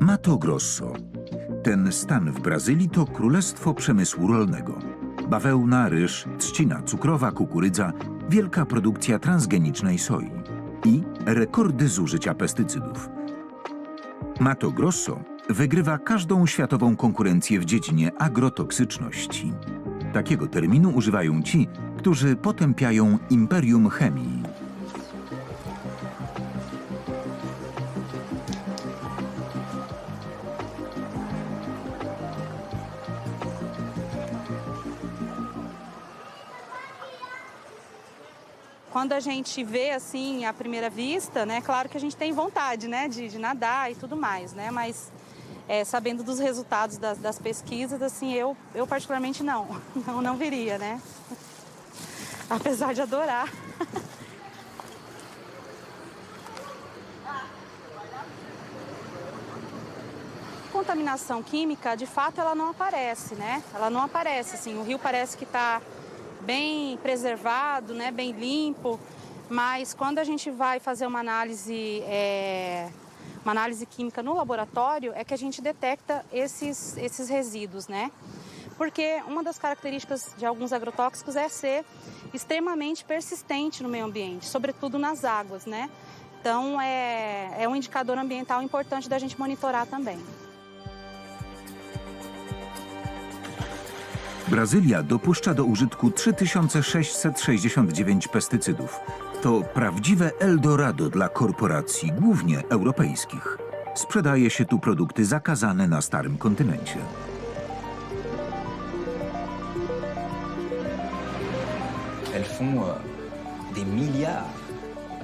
Mato Grosso. Ten stan w Brazylii to królestwo przemysłu rolnego. Bawełna, ryż, trzcina cukrowa, kukurydza, wielka produkcja transgenicznej soi i rekordy zużycia pestycydów. Mato Grosso wygrywa każdą światową konkurencję w dziedzinie agrotoksyczności. Takiego terminu używają ci, którzy potępiają imperium chemii. Quando a gente vê assim à primeira vista, né, claro que a gente tem vontade, né, de nadar e tudo mais, né, mas sabendo dos resultados das pesquisas, assim, eu particularmente não viria, né, apesar de adorar. Contaminação química, de fato, ela não aparece, né? Ela não aparece, assim, o rio parece que está bem preservado, né, bem limpo, mas quando a gente vai fazer uma análise química no laboratório, é que a gente detecta esses resíduos, né? Porque uma das características de alguns agrotóxicos é ser extremamente persistente no meio ambiente, sobretudo nas águas, né? Então, é um indicador ambiental importante da gente monitorar também. Brazylia dopuszcza do użytku 3669 pestycydów. To prawdziwe Eldorado dla korporacji, głównie europejskich. Sprzedaje się tu produkty zakazane na starym kontynencie. Elles font des milliards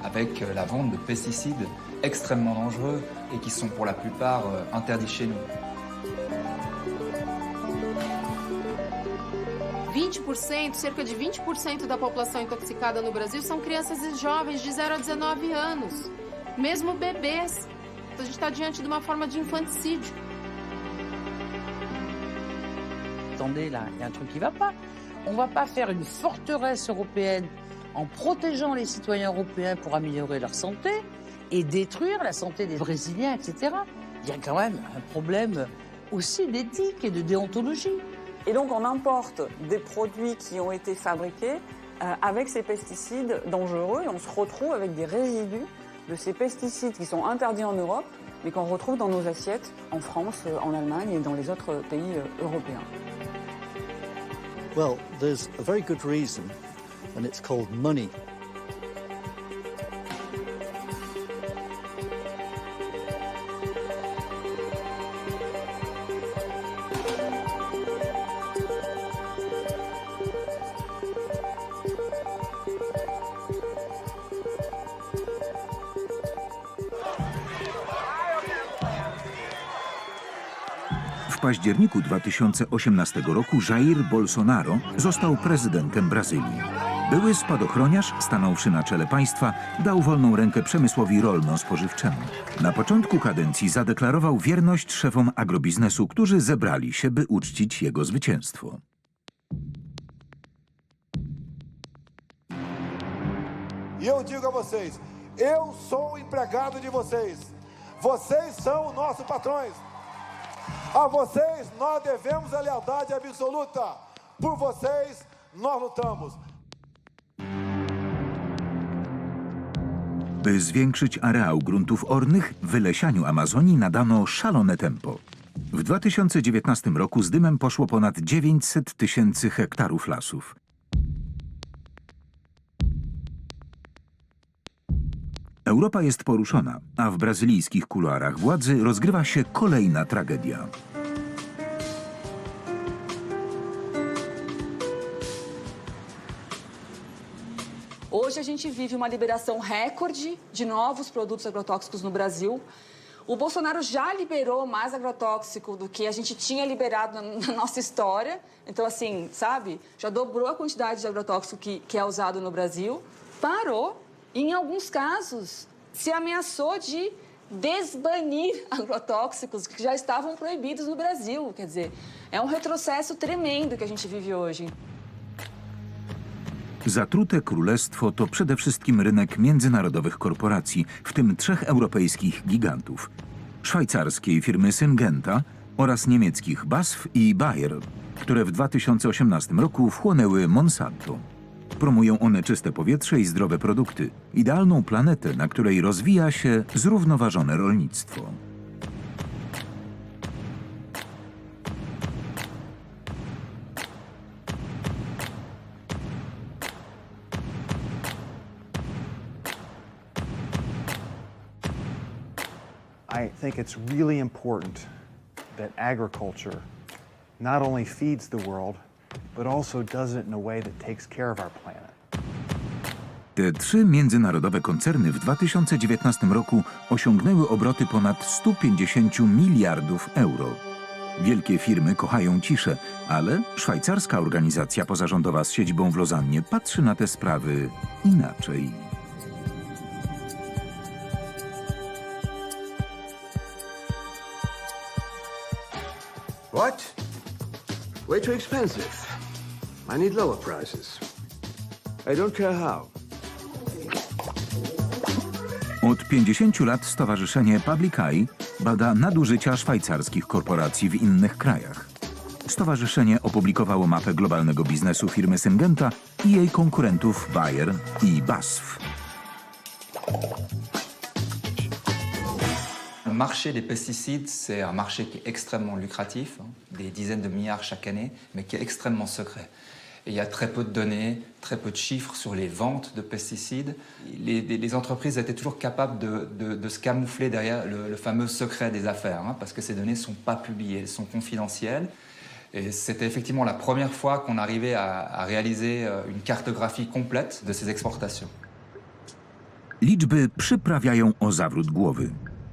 avec la vente de pesticides extrêmement dangereux et qui sont pour la plupart interdits chez nous. 20%, cerca de 20% da população intoxicada no Brasil são crianças e jovens de 0 a 19 anos, mesmo bebês. Então a gente está diante de uma forma de infanticídio. Attendez là, il y a un truc qui va pas. On va pas faire une forteresse européenne en protégeant les citoyens européens pour améliorer leur santé et détruire la santé des Brésiliens, etc. Il y a quand même un problème aussi d'éthique et de déontologie. Et donc on importe des produits qui ont été fabriqués avec ces pesticides dangereux et on se retrouve avec des résidus de ces pesticides qui sont interdits en Europe mais qu'on retrouve dans nos assiettes en France, en Allemagne et dans les autres pays européens. Well, there's a very good reason and it's called money. W październiku 2018 roku Jair Bolsonaro został prezydentem Brazylii. Były spadochroniarz, stanąwszy na czele państwa, dał wolną rękę przemysłowi rolno-spożywczemu. Na początku kadencji zadeklarował wierność szefom agrobiznesu, którzy zebrali się, by uczcić jego zwycięstwo. E eu digo a vocês, eu sou o empregado de vocês. Vocês são nossos patrões. A vocês nós devemos a lealdade absoluta. Por vocês nós lutamos. By zwiększyć areał gruntów ornych, wylesianiu Amazonii nadano szalone tempo. W 2019 roku z dymem poszło ponad 900 000 hektarów lasów. Europa jest poruszona, a w brazylijskich kuluarach władzy rozgrywa się kolejna tragedia. Hoje a gente vive uma liberação recorde de novos produtos agrotóxicos no Brasil. O Bolsonaro já liberou mais agrotóxico do que a gente tinha liberado na nossa história. Então, assim, sabe? Já dobrou a quantidade de agrotóxico que é usado no Brasil. Parou. E, em alguns casos, se ameaçou de desbanir agrotóxicos que já estavam proibidos no Brasil. Quer dizer, é um retrocesso tremendo que a gente vive hoje. Zatrute królestwo to przede wszystkim rynek międzynarodowych korporacji, w tym 3 europejskich gigantów. szwajcarskiej firmy Syngenta oraz niemieckich BASF i Bayer, które w 2018 roku wchłonęły Monsanto. Promują one czyste powietrze i zdrowe produkty, idealną planetę, na której rozwija się zrównoważone rolnictwo. I think it's really important that agriculture not only feeds the world, but also does it in a way that takes care of our planet. Te trzy międzynarodowe koncerny w 2019 roku osiągnęły obroty ponad 150 miliardów euro. Wielkie firmy kochają ciszę, ale szwajcarska organizacja pozarządowa z siedzibą w Lozannie patrzy na te sprawy inaczej. What? Way too expensive. I need lower prices. I don't care how. Od 50 lat Stowarzyszenie Public Eye bada nadużycia szwajcarskich korporacji w innych krajach. Stowarzyszenie opublikowało mapę globalnego biznesu firmy Syngenta i jej konkurentów Bayer i BASF. Le marché des pesticides, c'est un marché qui est extrêmement lucratif, des dizaines de milliards chaque année, mais qui est extrêmement secret. Et il y a très peu de données, très peu de chiffres sur les ventes de pesticides. Les entreprises étaient toujours capables de se camoufler derrière le fameux secret des affaires, parce que ces données ne sont pas publiées, elles sont confidentielles. Et c'était effectivement la première fois qu'on arrivait à réaliser une cartographie complète de ces exportations. Liczby przyprawiają o zawrót głowy.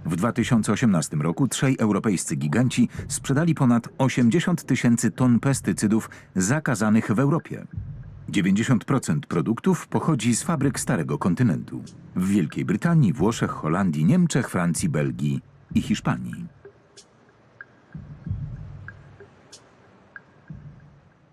W 2018 roku trzej europejscy giganci sprzedali ponad 80 000 ton pestycydów zakazanych w Europie. 90% produktów pochodzi z fabryk Starego Kontynentu. W Wielkiej Brytanii, Włoszech, Holandii, Niemczech, Francji, Belgii i Hiszpanii.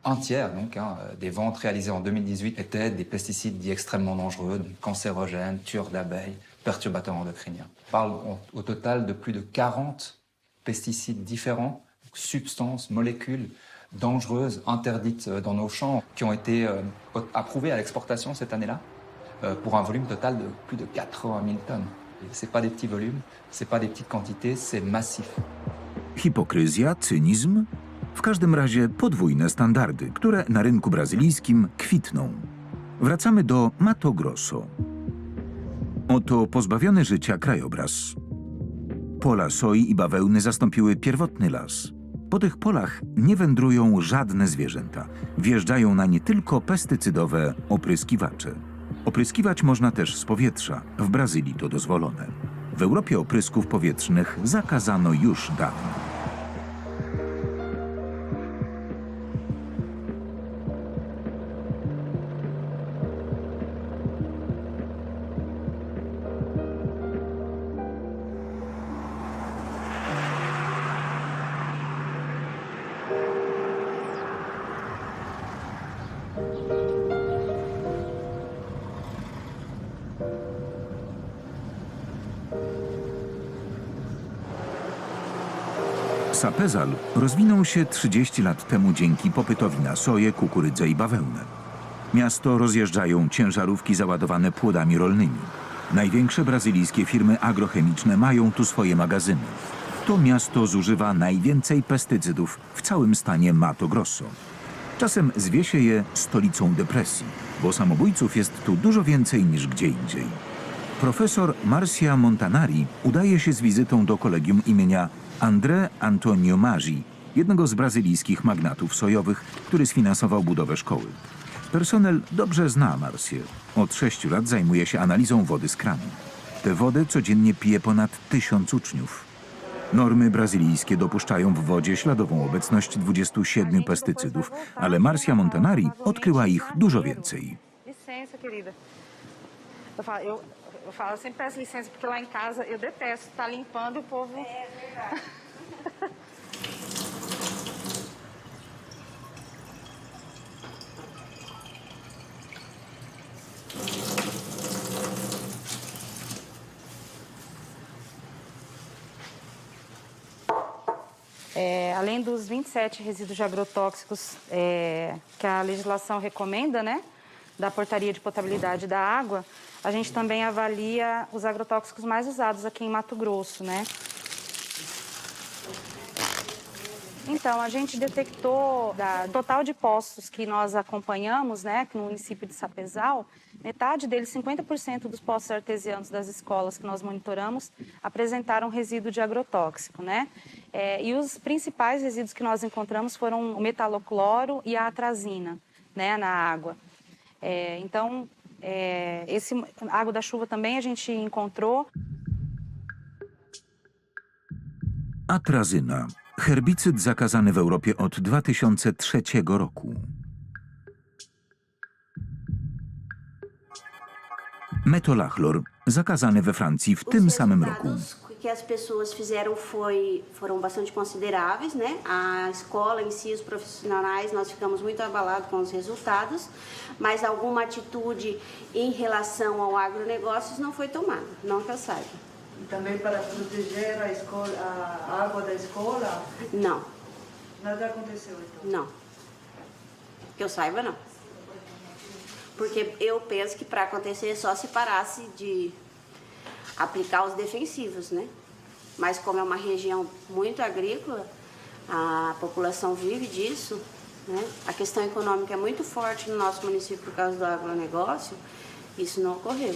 Un tiers donc, des ventes réalisées en 2018 étaient des pesticides dits extrêmement dangereux, donc cancérogènes, tueurs d'abeilles, perturbateurs endocriniens. On parle au total de plus de 40 pesticides différents, substances, molécules dangereuses, interdites dans nos champs, qui ont été approuvées à l'exportation cette année-là, pour un volume total de plus de 80 000 tonnes. Ce n'est pas des petits volumes, ce n'est pas des petites quantités, c'est massif. Hipokryzja, cynizm? W każdym razie podwójne standardy, które na rynku brazylijskim kwitną. Wracamy do Mato Grosso. Oto pozbawiony życia krajobraz. Pola soi i bawełny zastąpiły pierwotny las. Po tych polach nie wędrują żadne zwierzęta. Wjeżdżają na nie tylko pestycydowe opryskiwacze. Opryskiwać można też z powietrza. W Brazylii to dozwolone. W Europie oprysków powietrznych zakazano już dawno. Sapezal rozwinął się 30 lat temu dzięki popytowi na soję, kukurydzę i bawełnę. Miasto rozjeżdżają ciężarówki załadowane płodami rolnymi. Największe brazylijskie firmy agrochemiczne mają tu swoje magazyny. To miasto zużywa najwięcej pestycydów w całym stanie Mato Grosso. Czasem zwie się je stolicą depresji, bo samobójców jest tu dużo więcej niż gdzie indziej. Profesor Marcia Montanari udaje się z wizytą do kolegium imienia André Antonio Maggi, jednego z brazylijskich magnatów sojowych, który sfinansował budowę szkoły. Personel dobrze zna Marcię. Od 6 lat zajmuje się analizą wody z kranu. Tę wodę codziennie pije ponad 1000 uczniów. Normy brazylijskie dopuszczają w wodzie śladową obecność 27 pestycydów, ale Marcia Montanari odkryła ich dużo więcej. Licença, querida. Eu falo, sempre peço licença, porque lá em casa eu detesto estar limpando e o povo... além dos 27 resíduos de agrotóxicos que a legislação recomenda, né, da portaria de potabilidade da água, a gente também avalia os agrotóxicos mais usados aqui em Mato Grosso, né? Então, a gente detectou, da total de poços que nós acompanhamos, né, no município de Sapezal, metade deles, 50% dos poços artesianos das escolas que nós monitoramos, apresentaram resíduo de agrotóxico, né? E os principais resíduos que nós encontramos foram o metalocloro e a atrazina, né, na água. Então, água da chuva também a gente encontrou. Atrazyna. Herbicyd zakazany w Europie od 2003 roku. Metolachlor, zakazany we Francji w tym samym roku. Que as pessoas foram bastante consideráveis, né? A escola em si, os profissionais, nós ficamos muito abalados com os resultados, mas alguma atitude em relação ao agronegócios não foi tomada, não que eu saiba. E também para proteger a escola, a água da escola? Não. Nada aconteceu, então? Não. Que eu saiba, não. Porque eu penso que para acontecer só se parasse de aplicar os defensivos, né? Mas como é uma região muito agrícola, a população vive disso, né? A questão econômica é muito forte no nosso município por causa do agronegócio, isso não ocorreu.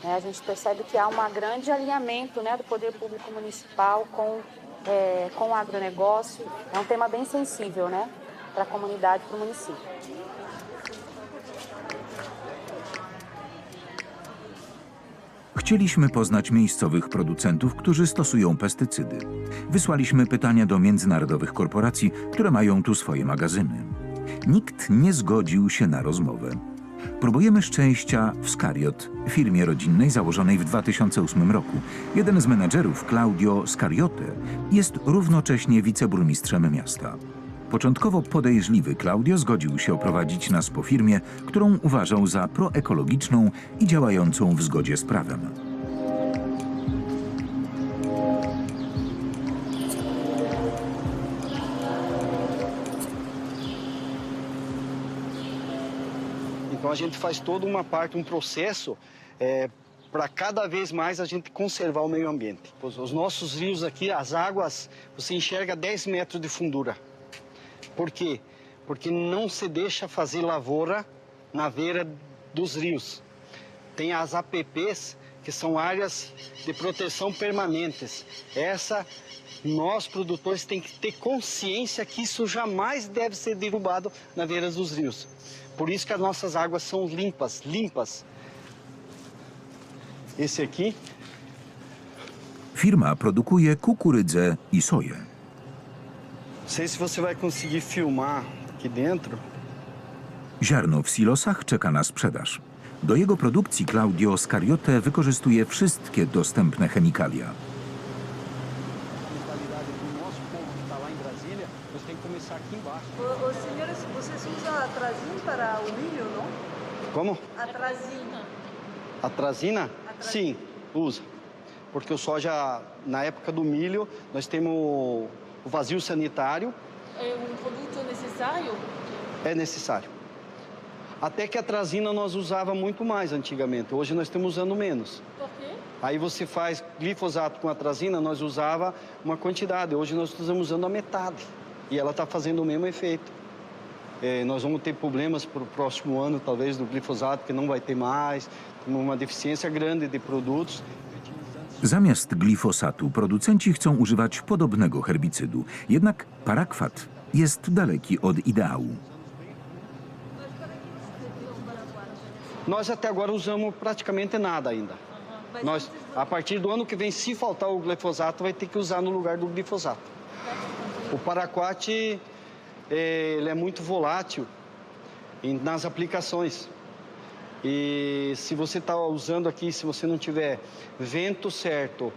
A gente percebe que há um grande alinhamento, né, do poder público municipal com o agronegócio. É um tema bem sensível, né, para a comunidade, para o município. Chcieliśmy poznać miejscowych producentów, którzy stosują pestycydy. Wysłaliśmy pytania do międzynarodowych korporacji, które mają tu swoje magazyny. Nikt nie zgodził się na rozmowę. Próbujemy szczęścia w Scariot, firmie rodzinnej założonej w 2008 roku. Jeden z menedżerów, Claudio Scariote, jest równocześnie wiceburmistrzem miasta. Początkowo podejrzliwy Claudio zgodził się oprowadzić nas po firmie, którą uważał za proekologiczną i działającą w zgodzie z prawem. Então a gente faz toda uma parte, processo para cada vez mais a gente conservar o meio ambiente. Os nossos rios aqui, as águas, você enxerga 10 metros de fundura. Por quê? Porque não se deixa fazer lavoura na beira dos rios. Tem as APPs, que são áreas de proteção permanentes. Nós, produtores, tem que ter consciência que isso jamais deve ser derrubado na beira dos rios. Por isso que as nossas águas são limpas. Esse aqui... Firma produkuje kukurydzę i soję. Não sei se você vai conseguir filmar aqui dentro. Ziarno w silosach czeka na sprzedaż. Do jego produkcji Claudio Scariote wykorzystuje wszystkie dostępne chemikalia. Senhores, vocês usam atrazina para o milho, não? Como? Atrazina. Atrazina? Sim, usa. Porque o soja, na época do milho, nós temos o vazio sanitário. É produto necessário? É necessário. Até que a atrazina nós usava muito mais antigamente. Hoje nós estamos usando menos. Por quê? Aí você faz glifosato com atrazina, nós usava uma quantidade. Hoje nós estamos usando a metade. E ela está fazendo o mesmo efeito. Nós vamos ter problemas para o próximo ano, talvez, do glifosato, que não vai ter mais. Temos uma deficiência grande de produtos. Zamiast glifosatu producenci chcą używać podobnego herbicydu. Jednak parakwat jest daleki od ideału. Nós até agora usamos praticamente nada ainda. Nós, a partir do ano que vem, se faltar o glifosato, vai ter que usar no lugar do glifosato. O paraquat, ele é muito volátil nas aplicações. E se você está usando aqui, se você não tiver vento certo,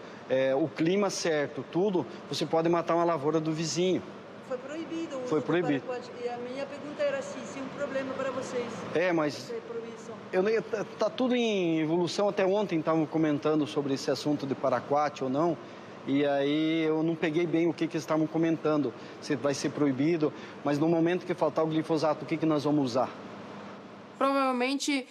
o clima certo, tudo, você pode matar uma lavoura do vizinho. Foi proibido o uso Foi proibido. do paraquat. E a minha pergunta era se é um problema para vocês. Mas está tudo em evolução. Até ontem estavam comentando sobre esse assunto de paraquat ou não. E aí eu não peguei bem o que eles estavam comentando, se vai ser proibido, mas no momento que faltar o glifosato, o que nós vamos usar? Provavelmente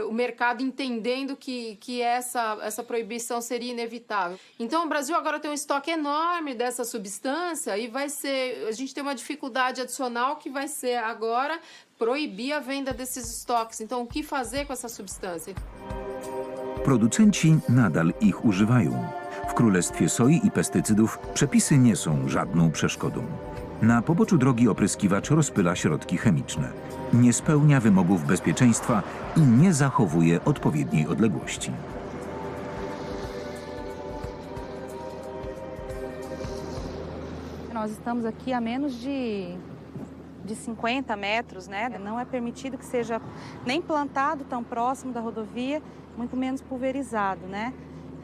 o mercado entendendo que essa proibição seria inevitável. Então o Brasil agora tem um estoque enorme dessa substância e a gente tem uma dificuldade adicional que vai ser agora proibir a venda desses estoques. Então o que fazer com essa substância? Producenci nadal ich używają. W królestwie soi i pestycydów przepisy nie są żadną przeszkodą. Na poboczu drogi opryskiwacz rozpyla środki chemiczne, nie spełnia wymogów bezpieczeństwa i nie zachowuje odpowiedniej odległości. Nós estamos aqui a menos de 50 metros, né? Não é permitido que seja nem plantado tão próximo da rodovia, muito menos pulverizado, né?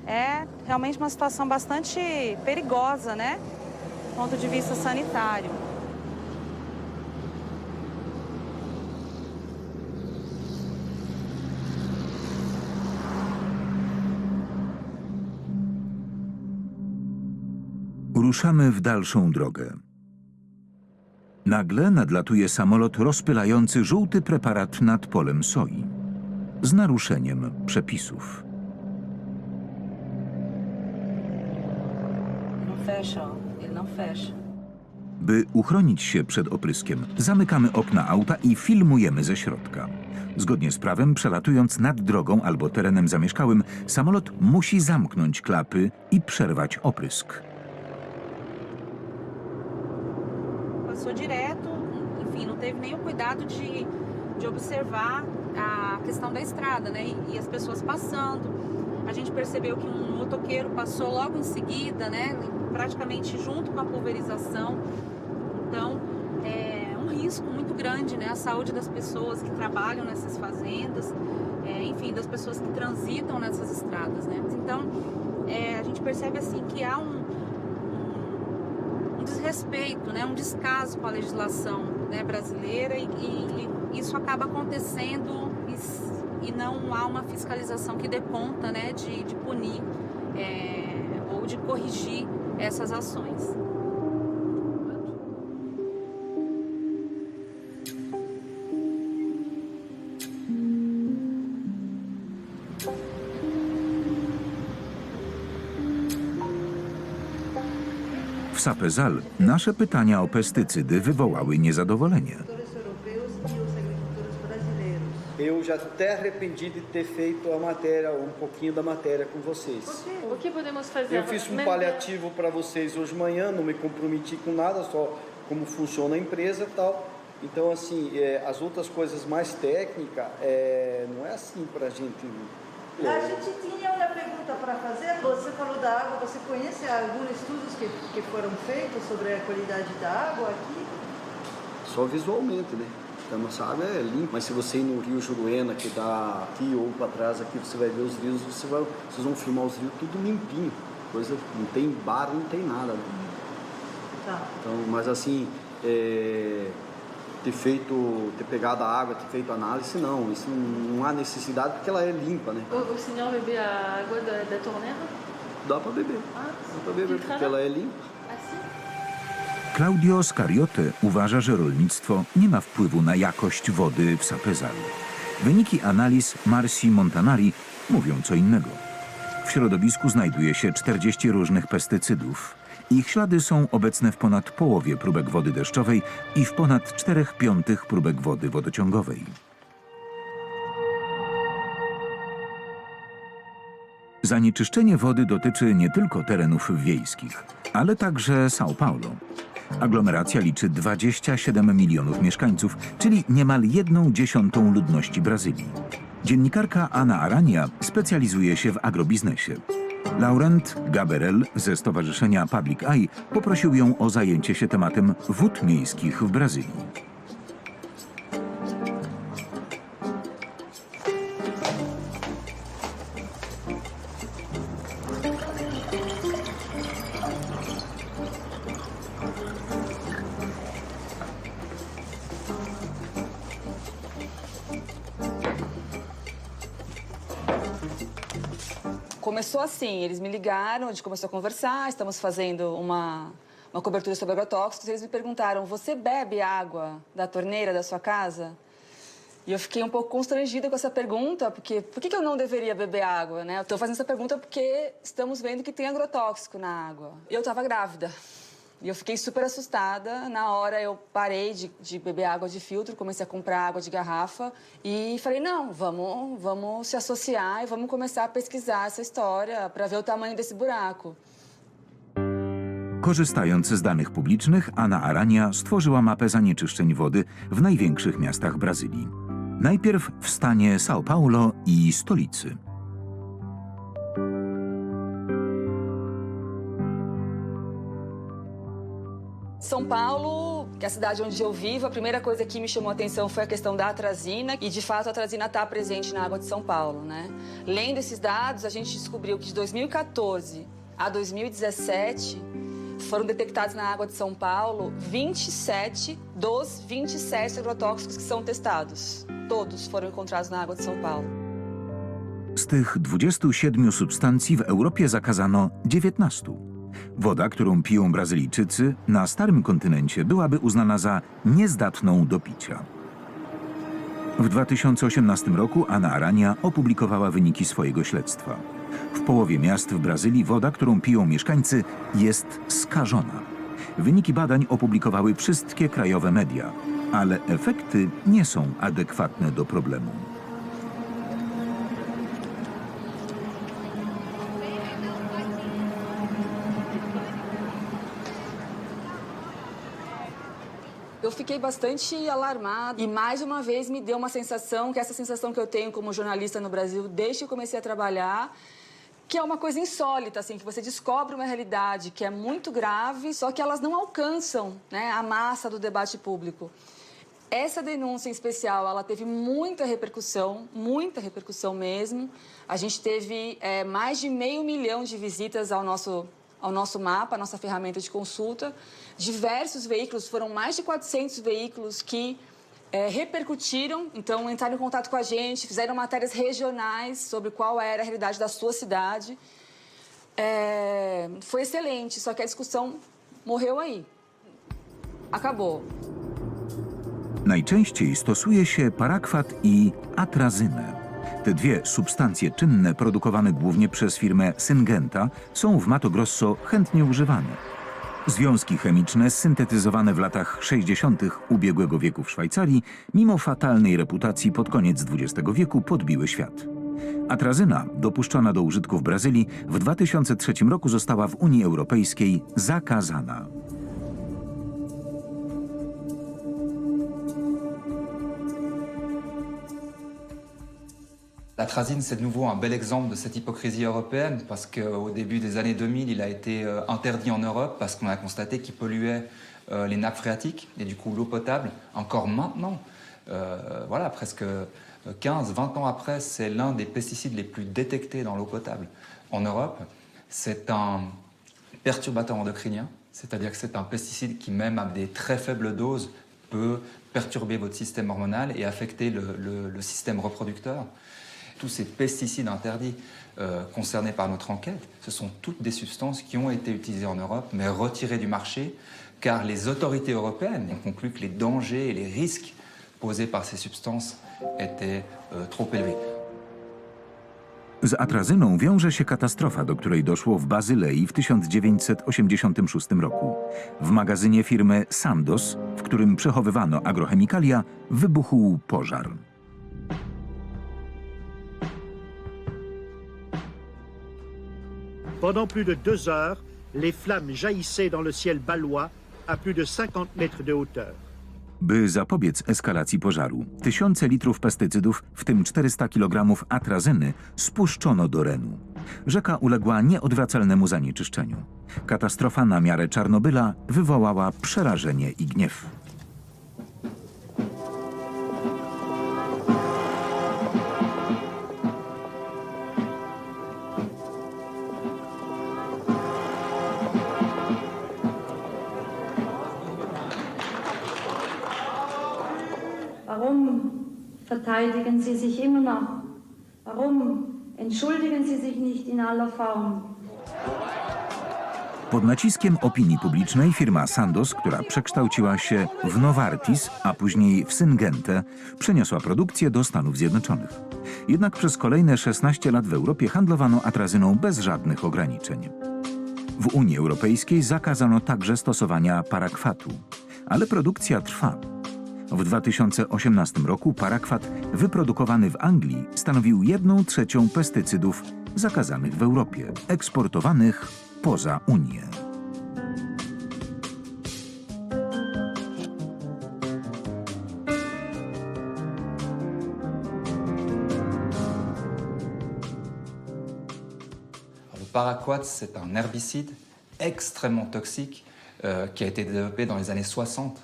É realmente uma situação bastante perigosa, né? Do ponto de vista sanitário. Ruszamy w dalszą drogę. Nagle nadlatuje samolot rozpylający żółty preparat nad polem soi. Z naruszeniem przepisów. Ele não fecha. By uchronić się przed opryskiem, zamykamy okna auta i filmujemy ze środka. Zgodnie z prawem, przelatując nad drogą albo terenem zamieszkałym, samolot musi zamknąć klapy i przerwać oprysk. Passou direto, enfim, não teve nenhum cuidado de observar a questão da estrada, né? E as pessoas passando. A gente percebeu que um motoqueiro passou logo em seguida, né? Praticamente junto com a pulverização. Então, é um risco muito grande, né? A saúde das pessoas que trabalham nessas fazendas, enfim, das pessoas que transitam nessas estradas, né? Então, a gente percebe assim que há um desrespeito, né? Um descaso com a legislação, né, brasileira e isso acaba acontecendo e não há uma fiscalização que dê conta, né, de punir ou de corrigir essas ações. W Sapezal nasze pytania o pestycydy wywołały niezadowolenie. Eu já até arrependi de ter feito a matéria, um pouquinho da matéria com vocês. O que podemos fazer? Eu fiz um paliativo para vocês hoje de manhã, não me comprometi com nada, só como funciona a empresa e tal. Então, assim, as outras coisas mais técnicas, não é assim para a gente... A gente tinha uma pergunta para fazer. Você falou da água, você conhece alguns estudos que foram feitos sobre a qualidade da água aqui? Só visualmente, né? A nossa água é limpa, mas se você ir no Rio Juruena, que dá aqui ou para trás, aqui você vai ver os rios, vocês vão filmar os rios tudo limpinho, coisa, não tem bar, não tem nada. Né? Tá. Então, mas assim, ter pegado a água, ter feito análise, não, isso não há necessidade porque ela é limpa, né? O senhor bebe a água da torneira? Dá para beber, dá para beber porque ela é limpa. Claudio Scariote uważa, że rolnictwo nie ma wpływu na jakość wody w Sapezalu. Wyniki analiz Marsi Montanari mówią co innego. W środowisku znajduje się 40 różnych pestycydów. Ich ślady są obecne w ponad połowie próbek wody deszczowej i w ponad 4/5 próbek wody wodociągowej. Zanieczyszczenie wody dotyczy nie tylko terenów wiejskich, ale także São Paulo. Aglomeracja liczy 27 milionów mieszkańców, czyli niemal 1/10 ludności Brazylii. Dziennikarka Ana Arania specjalizuje się w agrobiznesie. Laurent Gaberel ze stowarzyszenia Public Eye poprosił ją o zajęcie się tematem wód miejskich w Brazylii. começou assim, eles me ligaram, a gente começou a conversar, estamos fazendo uma cobertura sobre agrotóxicos, eles me perguntaram, você bebe água da torneira da sua casa? E eu fiquei um pouco constrangida com essa pergunta, porque por que eu não deveria beber água, né? Eu estou fazendo essa pergunta porque estamos vendo que tem agrotóxico na água. Eu estava grávida. E eu fiquei super assustada. Na hora eu parei de beber água de filtro, comecei a comprar água de garrafa e falei, não, vamos se associar e vamos começar a pesquisar essa história para ver o tamanho desse buraco. Korzystając z danych publicznych, Ana Arania stworzyła mapę zanieczyszczeń wody w największych miastach Brazylii. Najpierw w stanie São Paulo i stolicy. São Paulo, que é a cidade onde eu vivo, a primeira coisa que me chamou a atenção foi a questão da atrazina, e de fato a atrazina está presente na água de São Paulo, né? Lendo esses dados, a gente descobriu que de 2014 a 2017 foram detectados na água de São Paulo 27 dos 27 agrotóxicos que são testados. Todos foram encontrados na água de São Paulo. Z tych 27 substancji w Europie zakazano 19. Woda, którą piją Brazylijczycy na starym kontynencie, byłaby uznana za niezdatną do picia. W 2018 roku Ana Arania opublikowała wyniki swojego śledztwa. W połowie miast w Brazylii woda, którą piją mieszkańcy, jest skażona. Wyniki badań opublikowały wszystkie krajowe media, ale efekty nie są adekwatne do problemu. Eu fiquei bastante alarmada e mais uma vez me deu uma sensação, que é essa sensação que eu tenho como jornalista no Brasil desde que eu comecei a trabalhar, que é uma coisa insólita, assim, que você descobre uma realidade que é muito grave, só que elas não alcançam, né, a massa do debate público. Essa denúncia em especial, ela teve muita repercussão mesmo. A gente teve mais de 500 mil de visitas ao nosso mapa, à nossa ferramenta de consulta. Diversos veículos, foram mais de 400 veículos que repercutiram, então entraram em contato com a gente, fizeram matérias regionais sobre qual era a realidade da sua cidade. Foi excelente, só que a discussão morreu aí. Acabou. Najczęściej stosuje się parakwat i atrazynę. Te dwie substancje czynne, produkowane głównie przez firmę Syngenta, są w Mato Grosso chętnie używane. Związki chemiczne syntetyzowane w latach 60. ubiegłego wieku w Szwajcarii, mimo fatalnej reputacji pod koniec XX wieku, podbiły świat. Atrazyna, dopuszczona do użytku w Brazylii, w 2003 roku została w Unii Europejskiej zakazana. L'atrazine, c'est de nouveau un bel exemple de cette hypocrisie européenne parce qu'au début des années 2000, il a été interdit en Europe parce qu'on a constaté qu'il polluait les nappes phréatiques et du coup l'eau potable. Encore maintenant, voilà, presque 15-20 ans après, c'est l'un des pesticides les plus détectés dans l'eau potable en Europe. C'est un perturbateur endocrinien, c'est-à-dire que c'est un pesticide qui, même à des très faibles doses, peut perturber votre système hormonal et affecter le système reproducteur. Tous ces pesticides interdits concernés par notre enquête, ce sont toutes des substances qui ont été utilisées en Europe, mais retirées du marché, car les autorités européennes ont conclu que les dangers et les risques posés par ces substances étaient trop élevés. Z atrazyną wiąże się katastrofa, do której doszło w Bazylei w 1986 roku. W magazynie firmy Sandoz, w którym przechowywano agrochemikalia, wybuchł pożar. Pendant plus de 2 heures, les flammes jaillissaient dans le ciel balois à plus de 50 mètres de hauteur. By zapobiec eskalacji pożaru, tysiące litrów pestycydów, w tym 400 kg atrazyny, spuszczono do Renu. Rzeka uległa nieodwracalnemu zanieczyszczeniu. Katastrofa na miarę Czarnobyla wywołała przerażenie i gniew. Warum verteidigen Sie sich immer noch? Warum Entschuldigen Sie sich nicht in aller Form. Pod naciskiem opinii publicznej firma Sandoz, która przekształciła się w Novartis, a później w Syngentę, przeniosła produkcję do Stanów Zjednoczonych. Jednak przez kolejne 16 lat w Europie handlowano atrazyną bez żadnych ograniczeń. W Unii Europejskiej zakazano także stosowania parakwatu, ale produkcja trwa. W 2018 roku parakwat wyprodukowany w Anglii stanowił 1/3 pestycydów zakazanych w Europie, eksportowanych poza Unię. Le paraquat, c'est un herbicide extrêmement toxique qui a été développé dans les années 60,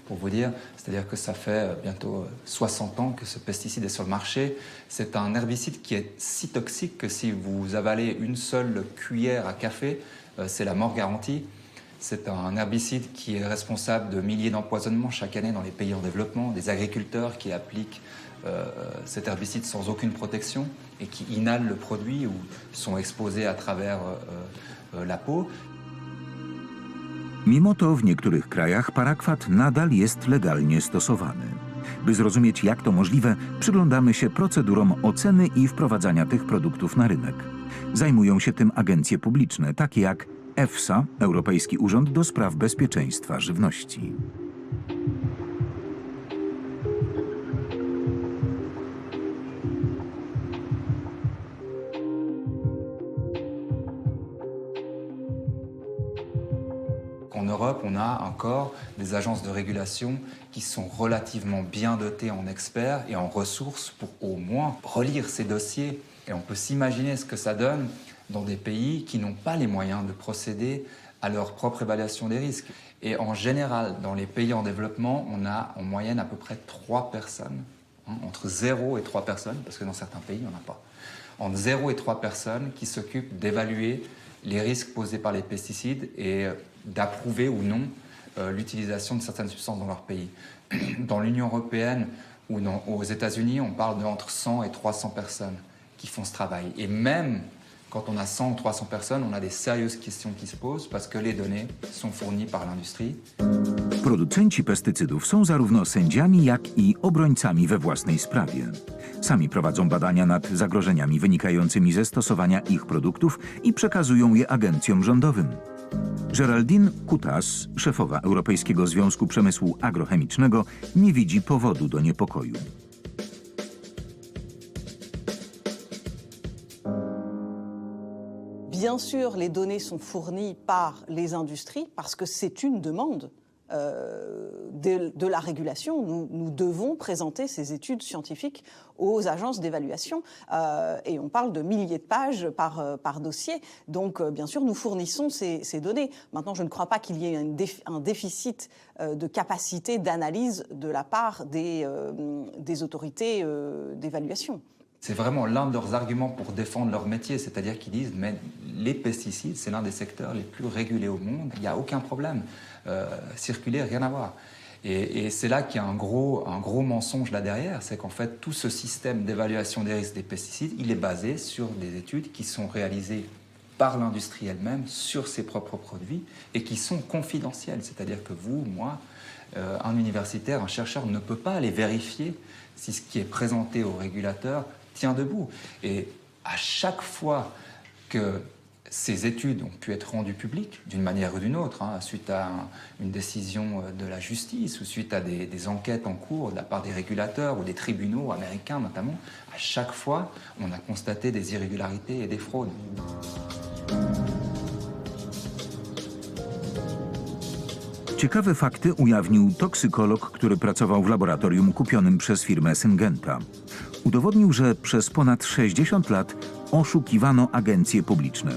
pour vous dire. C'est-à-dire que ça fait bientôt 60 ans que ce pesticide est sur le marché. C'est un herbicide qui est si toxique que si vous avalez une seule cuillère à café, c'est la mort garantie. C'est un herbicide qui est responsable de milliers d'empoisonnements chaque année dans les pays en développement, des agriculteurs qui appliquent cet herbicide sans aucune protection et qui inhalent le produit ou sont exposés à travers la peau. Mimo to w niektórych krajach parakwat nadal jest legalnie stosowany. By zrozumieć, jak to możliwe, przyglądamy się procedurom oceny i wprowadzania tych produktów na rynek. Zajmują się tym agencje publiczne, takie jak EFSA, Europejski Urząd do Spraw Bezpieczeństwa Żywności. En Europe, on a encore des agences de régulation qui sont relativement bien dotées en experts et en ressources pour au moins relire ces dossiers. Et on peut s'imaginer ce que ça donne dans des pays qui n'ont pas les moyens de procéder à leur propre évaluation des risques. Et en général, dans les pays en développement, on a en moyenne à peu près 3 personnes, entre 0 et 3 personnes, parce que dans certains pays, il n'y en a pas. Entre 0 et 3 personnes qui s'occupent d'évaluer les risques posés par les pesticides et d'approuver ou non l'utilisation de certaines substances dans leur pays. Dans l'Union européenne ou aux États-Unis, on parle d'entre 100 et 300 personnes qui font ce travail. Et même quand on a 100 ou 300 personnes, on a des sérieuses questions qui se posent parce que les données sont fournies par l'industrie. Producenci pestycydów są zarówno sędziami, jak i obrońcami we własnej sprawie. Sami prowadzą badania nad zagrożeniami wynikającymi ze stosowania ich produktów i przekazują je agencjom rządowym. Geraldine Coutas, szefowa Europejskiego Związku Przemysłu Agrochemicznego, nie widzi powodu do niepokoju. Bien sûr, les données sont fournies par les industries parce que c'est une demande de la régulation. Nous devons présenter ces études scientifiques aux agences d'évaluation et on parle de milliers de pages par dossier. Donc, bien sûr, nous fournissons ces données. Maintenant, je ne crois pas qu'il y ait un déficit de capacité d'analyse de la part des autorités d'évaluation. C'est vraiment l'un de leurs arguments pour défendre leur métier, c'est-à-dire qu'ils disent mais les pesticides, c'est l'un des secteurs les plus régulés au monde, il n'y a aucun problème. Circuler, rien à voir. Et c'est là qu'il y a un gros mensonge là derrière, c'est qu'en fait tout ce système d'évaluation des risques des pesticides, il est basé sur des études qui sont réalisées par l'industrie elle-même sur ses propres produits et qui sont confidentielles. C'est-à-dire que vous, moi, un universitaire, un chercheur ne peut pas aller vérifier si ce qui est présenté au régulateur tient debout. Et à chaque fois que ces études ont pu être rendues publiques, d'une manière ou d'une autre, suite à une décision de la justice ou suite à des enquêtes en cours de la part des régulateurs ou des tribunaux américains notamment, à chaque fois, on a constaté des irrégularités et des fraudes. Ciekawe fakty ujawnił toksykolog, który pracował w laboratorium kupionym przez firmę Syngenta. Udowodnił, że przez ponad 60 lat oszukiwano agencje publiczne.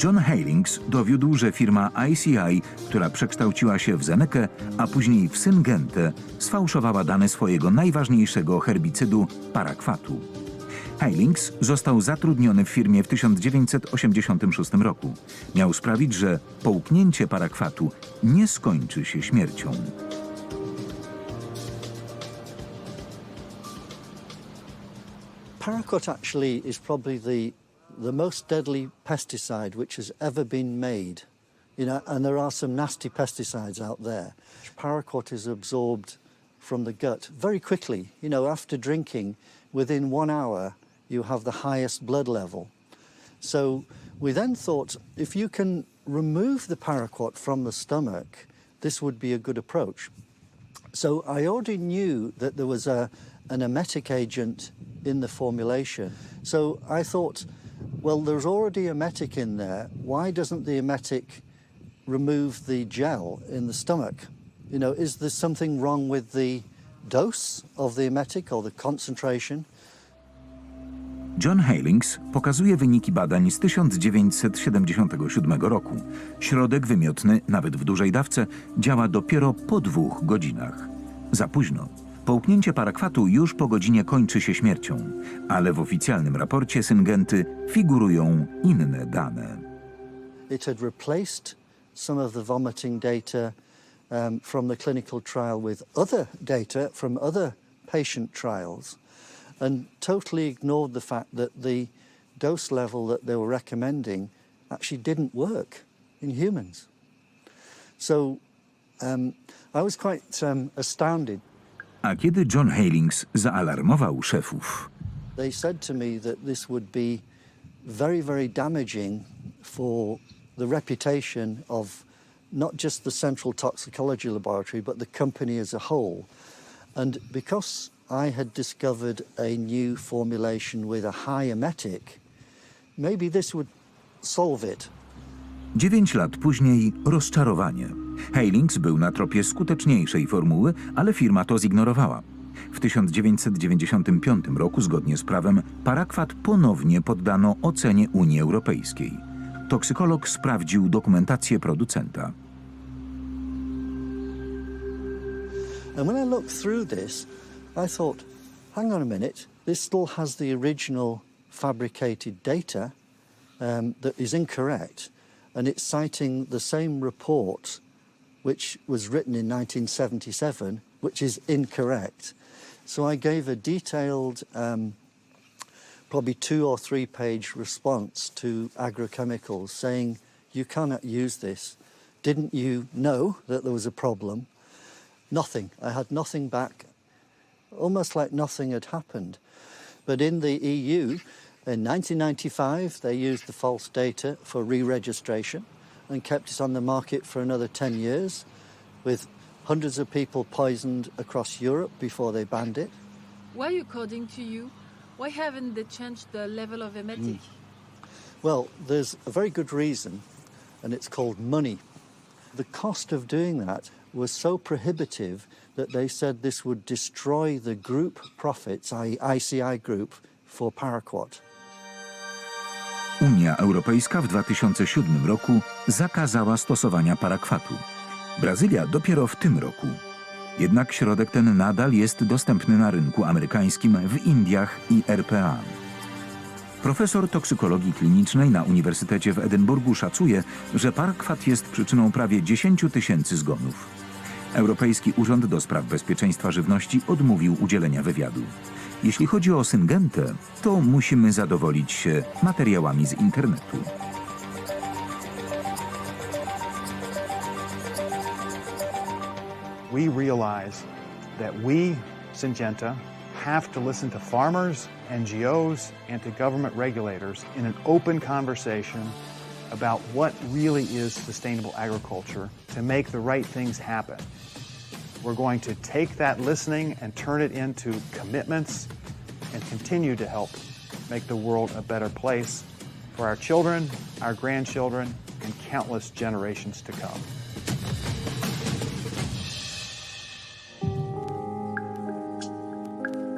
John Heylings dowiódł, że firma ICI, która przekształciła się w Zenekę, a później w Syngentę, sfałszowała dane swojego najważniejszego herbicydu parakwatu. Heylings został zatrudniony w firmie w 1986 roku. Miał sprawić, że połknięcie parakwatu nie skończy się śmiercią. Paraquat actually is probably the most deadly pesticide which has ever been made. You know, and there are some nasty pesticides out there. Paraquat is absorbed from the gut very quickly. You know, after drinking, within 1 hour, you have the highest blood level. So we then thought, if you can remove the paraquat from the stomach, this would be a good approach. So I already knew that there was an emetic agent in the formulation. So I thought, well, there's already emetic in there. Why doesn't the emetic remove the gel in the stomach? You know, is there something wrong with the dose of the emetic or the concentration? John Heylings pokazuje wyniki badań z 1977 roku. Środek wymiotny, nawet w dużej dawce, działa dopiero po 2 godzinach. Za późno. Połknięcie parakwatu już po godzinie kończy się śmiercią, ale w oficjalnym raporcie Syngenty figurują inne dane. It had replaced some of the vomiting data from the clinical trial with other data from other patient trials, and totally ignored the fact that the dose level that they were recommending actually didn't work in humans. So I was quite astounded. A kiedy John Heylings zaalarmował szefów, They said to me that this would be very, very damaging for the reputation of not just the Central Toxicology Laboratory, but the company as a whole. And because I had discovered a new formulation with a high emetic, maybe this would solve it. 9 lat później rozczarowanie. Heylings był na tropie skuteczniejszej formuły, ale firma to zignorowała. W 1995 roku, zgodnie z prawem, parakwat ponownie poddano ocenie Unii Europejskiej. Toksykolog sprawdził dokumentację producenta. And when I looked through this, I thought, hang on a minute, this still has the original fabricated data that is incorrect, and it's citing the same report which was written in 1977, which is incorrect. So I gave a detailed, probably 2 or 3 page response to agrochemicals saying, you cannot use this. Didn't you know that there was a problem? Nothing. I had nothing back, almost like nothing had happened. But in the EU, in 1995, they used the false data for re-registration and kept it on the market for another 10 years, with hundreds of people poisoned across Europe before they banned it. Why, according to you, why haven't they changed the level of emetic? Well, there's a very good reason, and it's called money. The cost of doing that was so prohibitive that they said this would destroy the group profits, i.e. ICI Group, for paraquat. Unia Europejska w 2007 roku zakazała stosowania parakwatu. Brazylia dopiero w tym roku. Jednak środek ten nadal jest dostępny na rynku amerykańskim, w Indiach i RPA. Profesor toksykologii klinicznej na Uniwersytecie w Edynburgu szacuje, że parakwat jest przyczyną prawie 10 000 zgonów. Europejski Urząd do Spraw Bezpieczeństwa Żywności odmówił udzielenia wywiadu. Jeśli chodzi o Syngentę, to musimy zadowolić się materiałami z internetu. We realize that we, Syngenta, have to listen to farmers, NGOs, and to government regulators in an open conversation about what really is sustainable agriculture to make the right things happen. We're going to take that listening and turn it into commitments and continue to help make the world a better place for our children, our grandchildren, and countless generations to come.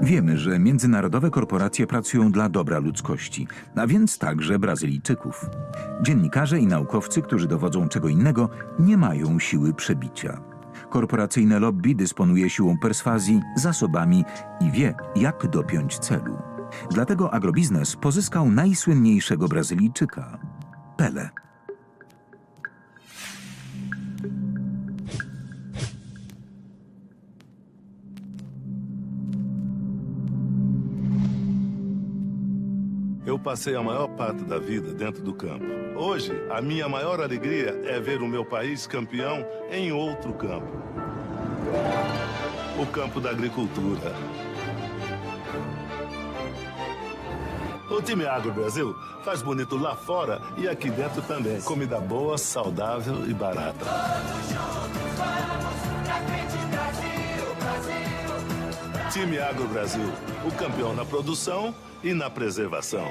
Wiemy, że międzynarodowe korporacje pracują dla dobra ludzkości, a więc także Brazylijczyków. Dziennikarze i naukowcy, którzy dowodzą czego innego, nie mają siły przebicia. Korporacyjne lobby dysponuje siłą perswazji, zasobami i wie, jak dopiąć celu. Dlatego agrobiznes pozyskał najsłynniejszego Brazylijczyka – Pelé. Eu passei a maior parte da vida dentro do campo. Hoje, a minha maior alegria é ver o meu país campeão em outro campo. O campo da agricultura. O time Agro Brasil faz bonito lá fora e aqui dentro também. Comida boa, saudável e barata. Time Agro Brasil, o campeão na produção e na preservação.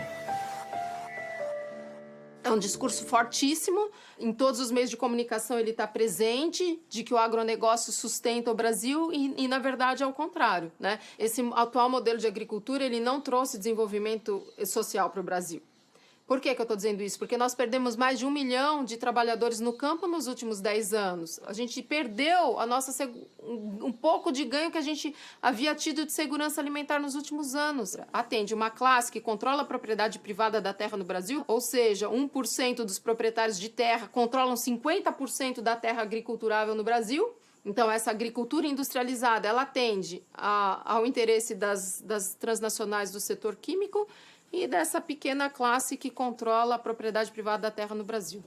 É um discurso fortíssimo, em todos os meios de comunicação ele está presente, de que o agronegócio sustenta o Brasil e, na verdade, é o contrário, né? Esse atual modelo de agricultura, ele não trouxe desenvolvimento social para o Brasil. Por que eu estou dizendo isso? Porque nós perdemos mais de 1 milhão de trabalhadores no campo nos últimos 10 anos. A gente perdeu um pouco de ganho que a gente havia tido de segurança alimentar nos últimos anos. Atende uma classe que controla a propriedade privada da terra no Brasil, ou seja, 1% dos proprietários de terra controlam 50% da terra agriculturável no Brasil. Então, essa agricultura industrializada, ela atende ao interesse das transnacionais do setor químico e dessa pequena classe que controla a propriedade privada da terra no Brasil.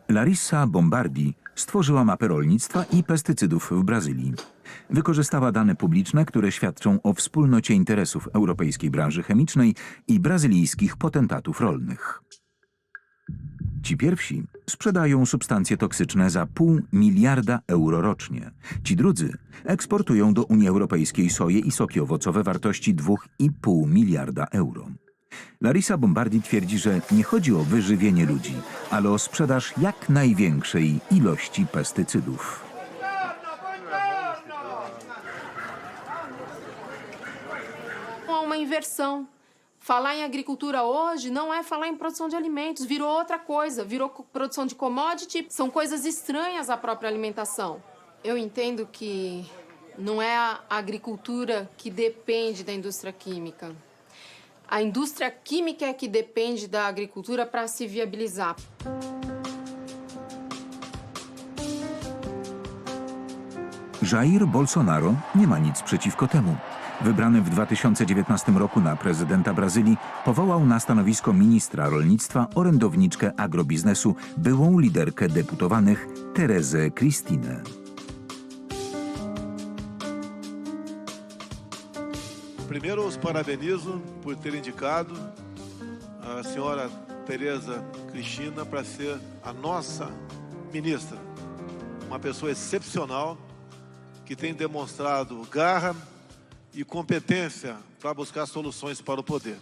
Larissa Bombardi stworzyła mapę rolnictwa i pestycydów w Brazylii. Wykorzystała dane publiczne, które świadczą o wspólnocie interesów europejskiej branży chemicznej i brazylijskich potentatów rolnych. Ci pierwsi sprzedają substancje toksyczne za 0,5 miliarda euro rocznie. Ci drudzy eksportują do Unii Europejskiej soję i soki owocowe wartości 2,5 miliarda euro. Larissa Bombardi twierdzi, że nie chodzi o wyżywienie ludzi, ale o sprzedaż jak największej ilości pestycydów. Há uma inversão. Falar em agricultura hoje não é falar em produção de alimentos, virou outra coisa, virou produção de commodity, são coisas estranhas à própria alimentação. Eu entendo que não é a agricultura que depende da indústria química. A indústria química é que depende da agricultura para se viabilizar. Jair Bolsonaro nie ma nic przeciwko temu. Wybrany w 2019 roku na prezydenta Brazylii, powołał na stanowisko ministra rolnictwa orędowniczkę agrobiznesu, byłą liderkę deputowanych Terezę Cristinę. Primeiro, os parabenizo por ter indicado a senhora Tereza Cristina para ser a nossa ministra. Uma pessoa excepcional que tem demonstrado garra e competência para buscar soluções para o poder.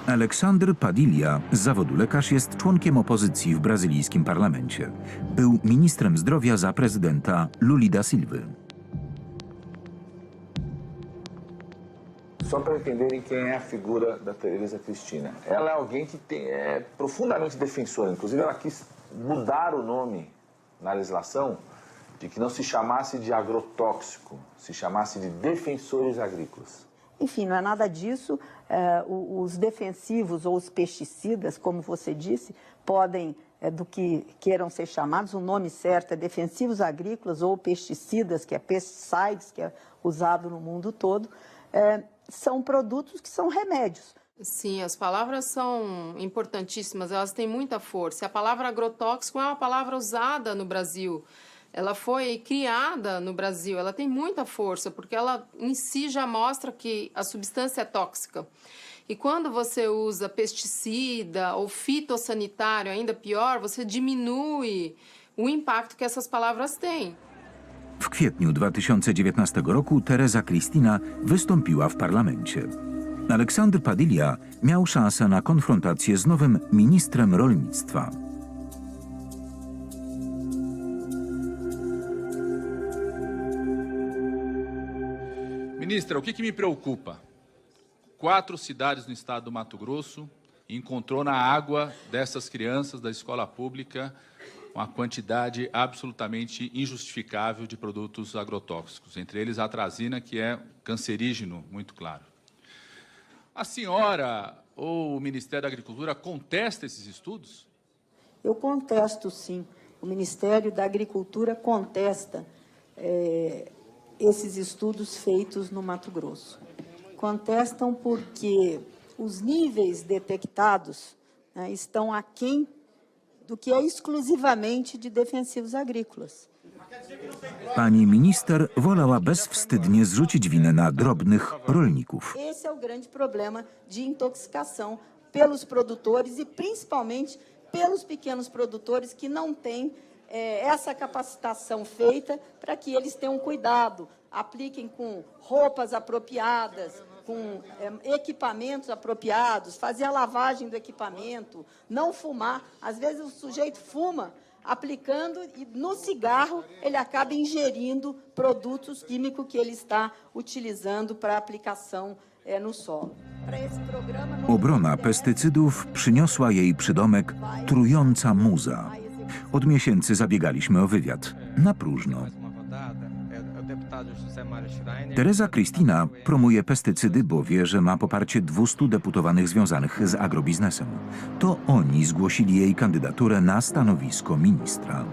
Aleksander Padilha, z zawodu lekarz, jest członkiem opozycji w brazylijskim parlamencie. Był ministrem zdrowia za prezydenta Luli da Silva. Só para entenderem quem é a figura da Tereza Cristina. Ela é alguém que é profundamente defensora. Inclusive, ela quis mudar o nome na legislação de que não se chamasse de agrotóxico, se chamasse de defensores agrícolas. Enfim, não é nada disso. Os defensivos ou os pesticidas, como você disse, podem, do que queiram ser chamados, o nome certo é defensivos agrícolas ou pesticidas, que é pesticides, que é usado no mundo todo, são produtos que são remédios. Sim, as palavras são importantíssimas, elas têm muita força. A palavra agrotóxico é uma palavra usada no Brasil. Ela foi criada no Brasil, ela tem muita força, porque ela em si já mostra que a substância é tóxica. E quando você usa pesticida ou fitossanitário, ainda pior, você diminui o impacto que essas palavras têm. W kwietniu 2019 roku Tereza Cristina wystąpiła w parlamencie. Aleksander Padilha miał szansę na konfrontację z nowym ministrem rolnictwa. Ministra, o que me preocupa? 4 cidades no estado do Mato Grosso encontrou na água dessas crianças da escola pública uma quantidade absolutamente injustificável de produtos agrotóxicos, entre eles a atrazina, que é cancerígeno, muito claro. A senhora ou o Ministério da Agricultura contesta esses estudos? Eu contesto, sim. o Ministério da Agricultura contesta esses estudos feitos no Mato Grosso. Contestam porque os níveis detectados, né, estão aquém do que é exclusivamente de defensivos agrícolas. Pani minister wolała bezwstydnie zrzucić winę na drobnych rolników. Esse é o grande problema de intoxicação pelos produtores e principalmente pelos pequenos produtores que não têm essa capacitação feita para que eles tenham cuidado, apliquem com roupas apropriadas, com equipamentos apropriados, fazer a lavagem do equipamento, não fumar. Às vezes o sujeito fuma aplicando e no cigarro ele acaba ingerindo produtos químicos que ele está utilizando para aplicação no solo. Obrona pestycydów przyniosła jej przydomek trująca muza. Od miesięcy zabiegaliśmy o wywiad. Na próżno. Teresa Cristina promuje pestycydy, bo wie, że ma poparcie 200 deputowanych związanych z agrobiznesem. To oni zgłosili jej kandydaturę na stanowisko ministra.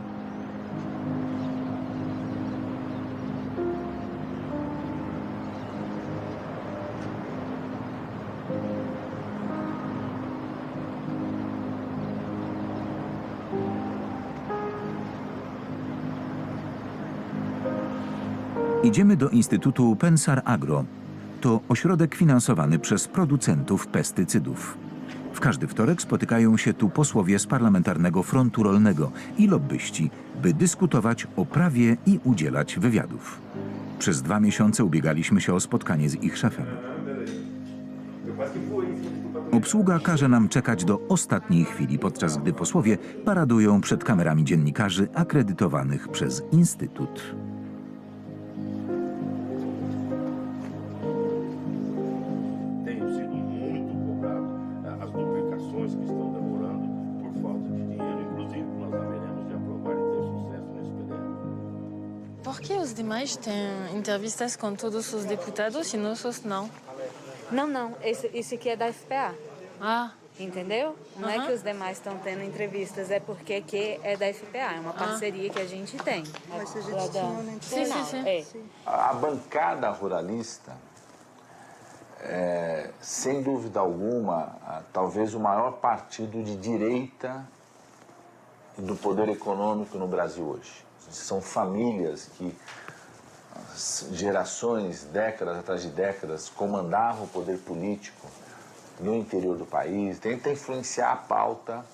Idziemy do Instytutu Pensar Agro. To ośrodek finansowany przez producentów pestycydów. W każdy wtorek spotykają się tu posłowie z Parlamentarnego Frontu Rolnego i lobbyści, by dyskutować o prawie i udzielać wywiadów. Przez 2 miesiące ubiegaliśmy się o spotkanie z ich szefem. Obsługa każe nam czekać do ostatniej chwili, podczas gdy posłowie paradują przed kamerami dziennikarzy akredytowanych przez Instytut. Por que os demais têm entrevistas com todos os deputados e nossos não? Não. Esse aqui é da FPA. Ah. Entendeu? Não é que os demais estão tendo entrevistas, é porque aqui é da FPA, é uma parceria que a gente tem. Mas a gente tinha uma entrevista. Sim. A bancada ruralista é, sem dúvida alguma, talvez o maior partido de direita do poder econômico no Brasil hoje. São famílias que, gerações, décadas atrás de décadas, comandavam o poder político no interior do país, tenta influenciar a pauta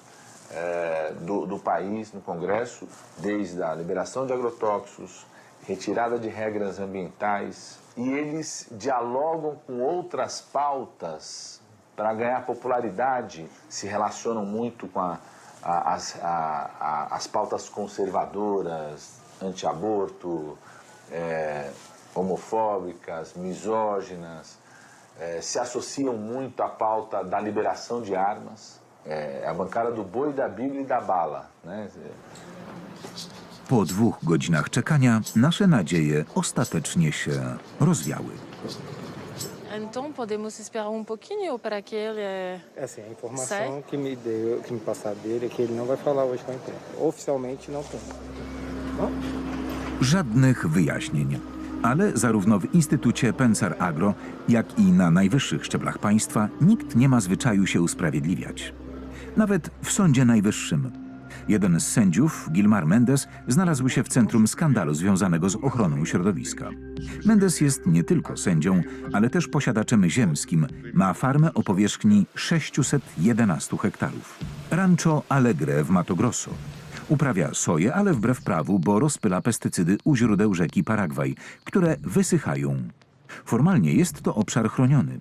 do país no Congresso, desde a liberação de agrotóxicos, retirada de regras ambientais, e eles dialogam com outras pautas para ganhar popularidade, se relacionam muito com as pautas conservadoras, anti-aborto, homofóbicas, misóginas, se associam muito à pauta da liberação de armas, a bancada do boi, da Bíblia e da bala, né? Po 2 godzinach czekania nasze nadzieje ostatecznie się rozwiały. Então podemos esperar pouquinho para que ele assim, a informação que me passaram dele é que ele não vai falar hoje com a imprensa. Oficialmente não tem. Żadnych wyjaśnień. Ale zarówno w Instytucie Pensar Agro, jak i na najwyższych szczeblach państwa nikt nie ma zwyczaju się usprawiedliwiać. Nawet w Sądzie Najwyższym. Jeden z sędziów, Gilmar Mendes, znalazł się w centrum skandalu związanego z ochroną środowiska. Mendes jest nie tylko sędzią, ale też posiadaczem ziemskim. Ma farmę o powierzchni 611 hektarów. Rancho Alegre w Mato Grosso. Uprawia soję, ale wbrew prawu, bo rozpyla pestycydy u źródeł rzeki Paragwaj, które wysychają. Formalnie jest to obszar chroniony.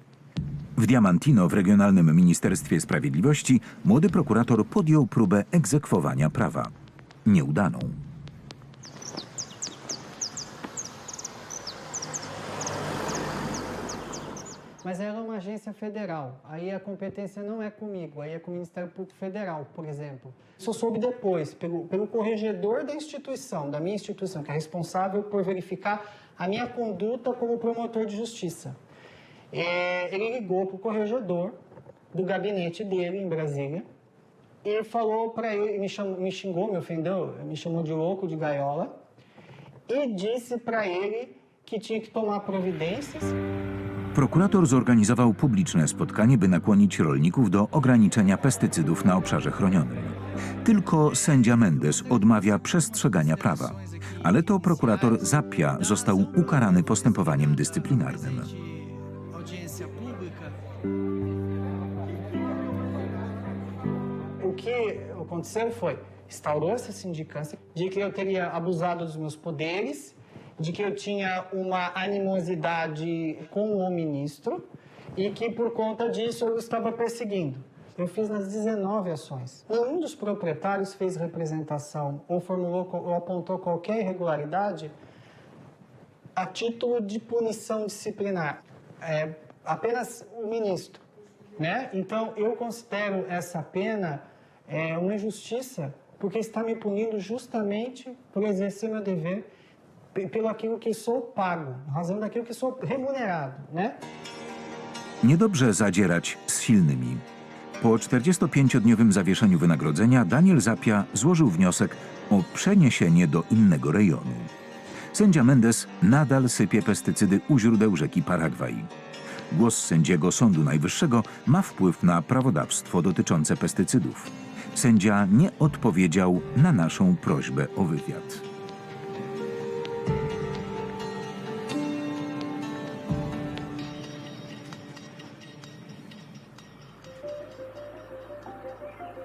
W Diamantino w Regionalnym Ministerstwie Sprawiedliwości młody prokurator podjął próbę egzekwowania prawa. Nieudaną. Mas ela é uma agência federal, aí a competência não é comigo, aí é com o Ministério Público Federal, por exemplo. Só soube depois, pelo corregedor da instituição, da minha instituição, que é responsável por verificar a minha conduta como promotor de justiça. Ele ligou para o corregedor do gabinete dele em Brasília e falou para ele, me xingou, me ofendeu, me chamou de louco, de gaiola, i disse para ele que tinha que tomar providências. Prokurator zorganizował publiczne spotkanie, by nakłonić rolników do ograniczenia pestycydów na obszarze chronionym. Tylko sędzia Mendes odmawia przestrzegania prawa, ale to prokurator Zappia został ukarany postępowaniem dyscyplinarnym. O que aconteceu foi, instaurou essa sindicância de que eu teria abusado dos meus poderes, de que eu tinha uma animosidade com o ministro e que por conta disso eu estava perseguindo. Eu fiz nas 19 ações. Nenhum dos proprietários fez representação ou formulou ou apontou qualquer irregularidade a título de punição disciplinar. É apenas o ministro, né? Então eu considero essa pena uma injustiça, porque está me punindo justamente por exercer meu dever, pelo aquilo que sou pago, em razão daquilo que sou remunerado, né? Niedobrze zadzierać z silnymi. Po 45-dniowym zawieszeniu wynagrodzenia Daniel Zappia złożył wniosek o przeniesienie do innego rejonu. Sędzia Mendes nadal sypie pestycydy u źródeł rzeki Paragwaj. Głos sędziego Sądu Najwyższego ma wpływ na prawodawstwo dotyczące pestycydów. Sędzia nie odpowiedział na naszą prośbę o wywiad.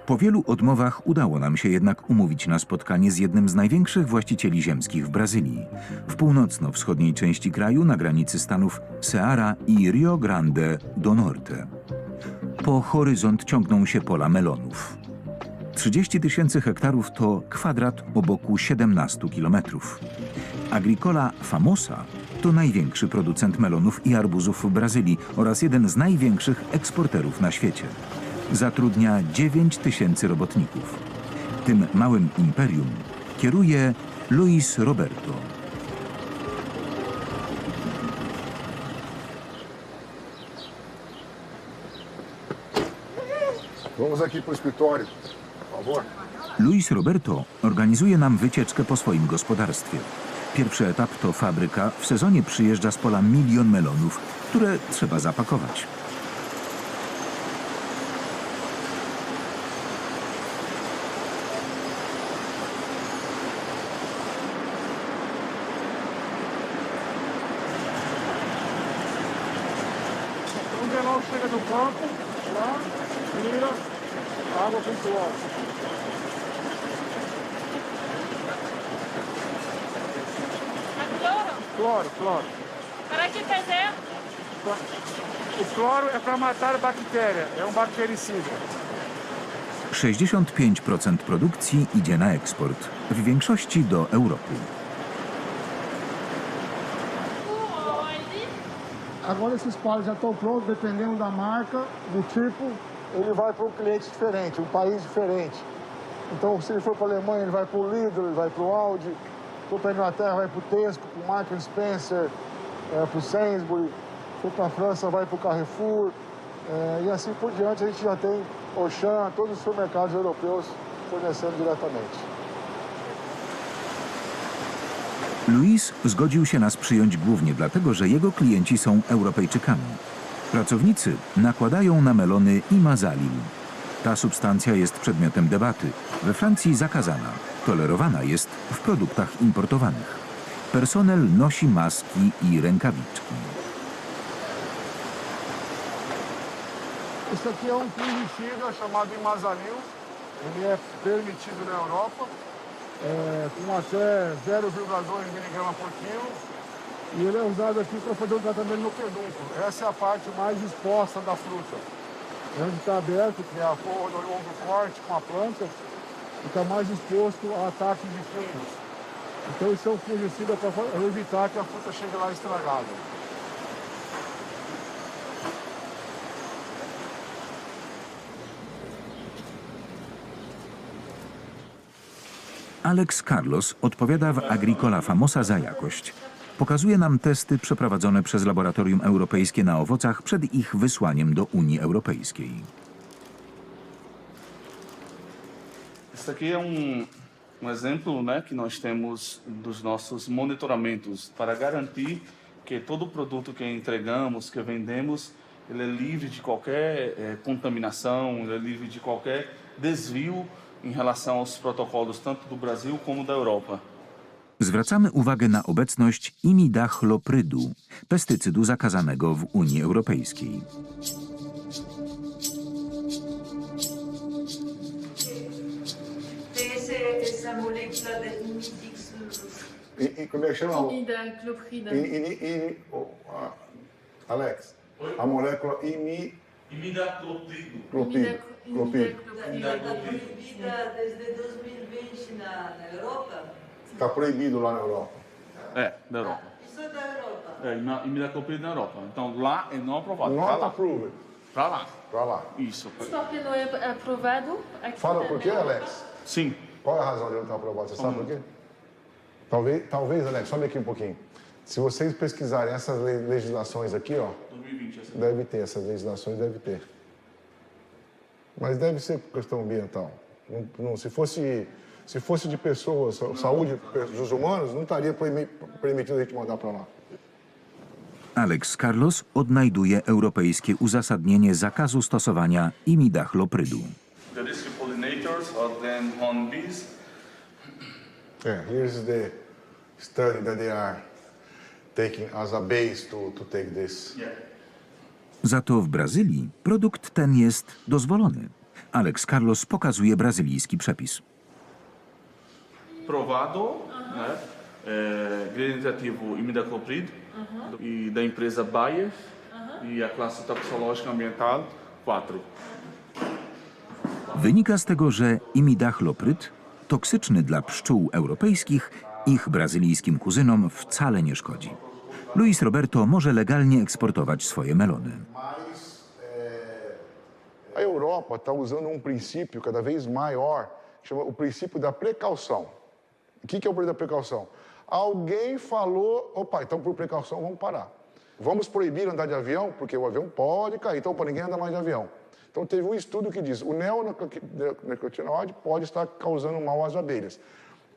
Po wielu odmowach udało nam się jednak umówić na spotkanie z jednym z największych właścicieli ziemskich w Brazylii, w północno-wschodniej części kraju na granicy stanów Ceará i Rio Grande do Norte. Po horyzont ciągną się pola melonów. 30 000 hektarów to kwadrat o boku 17 kilometrów. Agricola Famosa to największy producent melonów i arbuzów w Brazylii oraz jeden z największych eksporterów na świecie. Zatrudnia 9 000 robotników. Tym małym imperium kieruje Luis Roberto. Vamos aqui para o escritório, por favor. Luis Roberto organizuje nam wycieczkę po swoim gospodarstwie. Pierwszy etap to fabryka. W sezonie przyjeżdża z pola 1 000 000 melonów, które trzeba zapakować. Chega do campo, lá, vira, água com cloro. Cloro, cloro. Para que fazer? O cloro é para matar a bactéria, é bactericida. 65% produkcji idzie na eksport, w większości do Europy. Agora esses palos já estão prontos, dependendo da marca, do tipo, ele vai para um cliente diferente, um país diferente. Então, se ele for para a Alemanha, ele vai para o Lidl, ele vai para o Aldi. Se for para a Inglaterra, vai para o Tesco, para o Marks and Spencer, para o Sainsbury. Se for para a França, vai para o Carrefour. E assim por diante, a gente já tem Auchan, todos os supermercados europeus fornecendo diretamente. Luis zgodził się nas przyjąć głównie dlatego, że jego klienci są Europejczykami. Pracownicy nakładają na melony imazalin. Ta substancja jest przedmiotem debaty. We Francji zakazana, tolerowana jest w produktach importowanych. Personel nosi maski i rękawiczki. Isso aqui é fungicida chamado imazalil. Ele é permitido na Europa. Com até 0,2 mg por quilo. E ele é usado aqui para fazer o tratamento no pedúnculo. Essa é a parte mais exposta da fruta. Onde está aberto, que é a forma do longo corte com a planta, está mais exposto a ataques de fungos. Então isso é um fungicida para evitar que a fruta chegue lá estragada. Alex Carlos odpowiada w Agricola Famosa za jakość. Pokazuje nam testy przeprowadzone przez Laboratorium Europejskie na owocach przed ich wysłaniem do Unii Europejskiej. Esse aqui é um exemplo, né, que nós temos dos nossos monitoramentos para garantir que todo produto que entregamos, que vendemos, ele é livre de qualquer contaminação, ele é livre de qualquer desvio em relação aos protocolos tanto do Brasil como da Europa. Zwracamy uwagę na obecność imidachloprydu, pestycydu zakazanego w Unii Europejskiej. Como é que chama? Imidacloprid. Alex, a molécula Imidacloprid. Clopid. Está proibida desde 2020 na Europa? Está proibido lá na Europa. Da Europa. Isso é da Europa? Imidacloprid na Europa. Então lá é não aprovado. Not approved. Para lá. Para lá. Isso. O estoque não é aprovado aqui. Fala por quê, Alex? Sim. Qual é a razão de não estar aprovado? Você sabe por quê? Talvez, Alex, sobe aqui um pouquinho. Se vocês pesquisarem essas legislações aqui, ó, 2020, deve ter, essas legislações deve ter. Mas deve ser questão ambiental. Não, se fosse de pessoas, saúde dos humanos, não estaria permitido a gente mandar para lá. Alex Carlos odnajduje europejskie uzasadnienie zakazu stosowania imidachloprydu. The risk pollinators are then honeybees. Here's the study that they are taking as a base to take this. Za to w Brazylii produkt ten jest dozwolony. Alex Carlos pokazuje brazylijski przepis. Provado, né? Gradativo imidacloprid e da empresa Bayer e a classe toxicológica ambiental 4. Wynika z tego, że imidachlopryt, toksyczny dla pszczół europejskich, ich brazylijskim kuzynom wcale nie szkodzi. Luis Roberto może legalnie eksportować swoje melony. A Europa está usando princípio cada vez maior, que chama o princípio da precaução. O que é o princípio da precaução? Alguém falou, opa, então por precaução vamos parar. Vamos proibir andar de avião, porque o avião pode cair, então para ninguém andar mais de avião. Então teve um estudo que diz, o neonicotinoide pode estar causando mal às abelhas.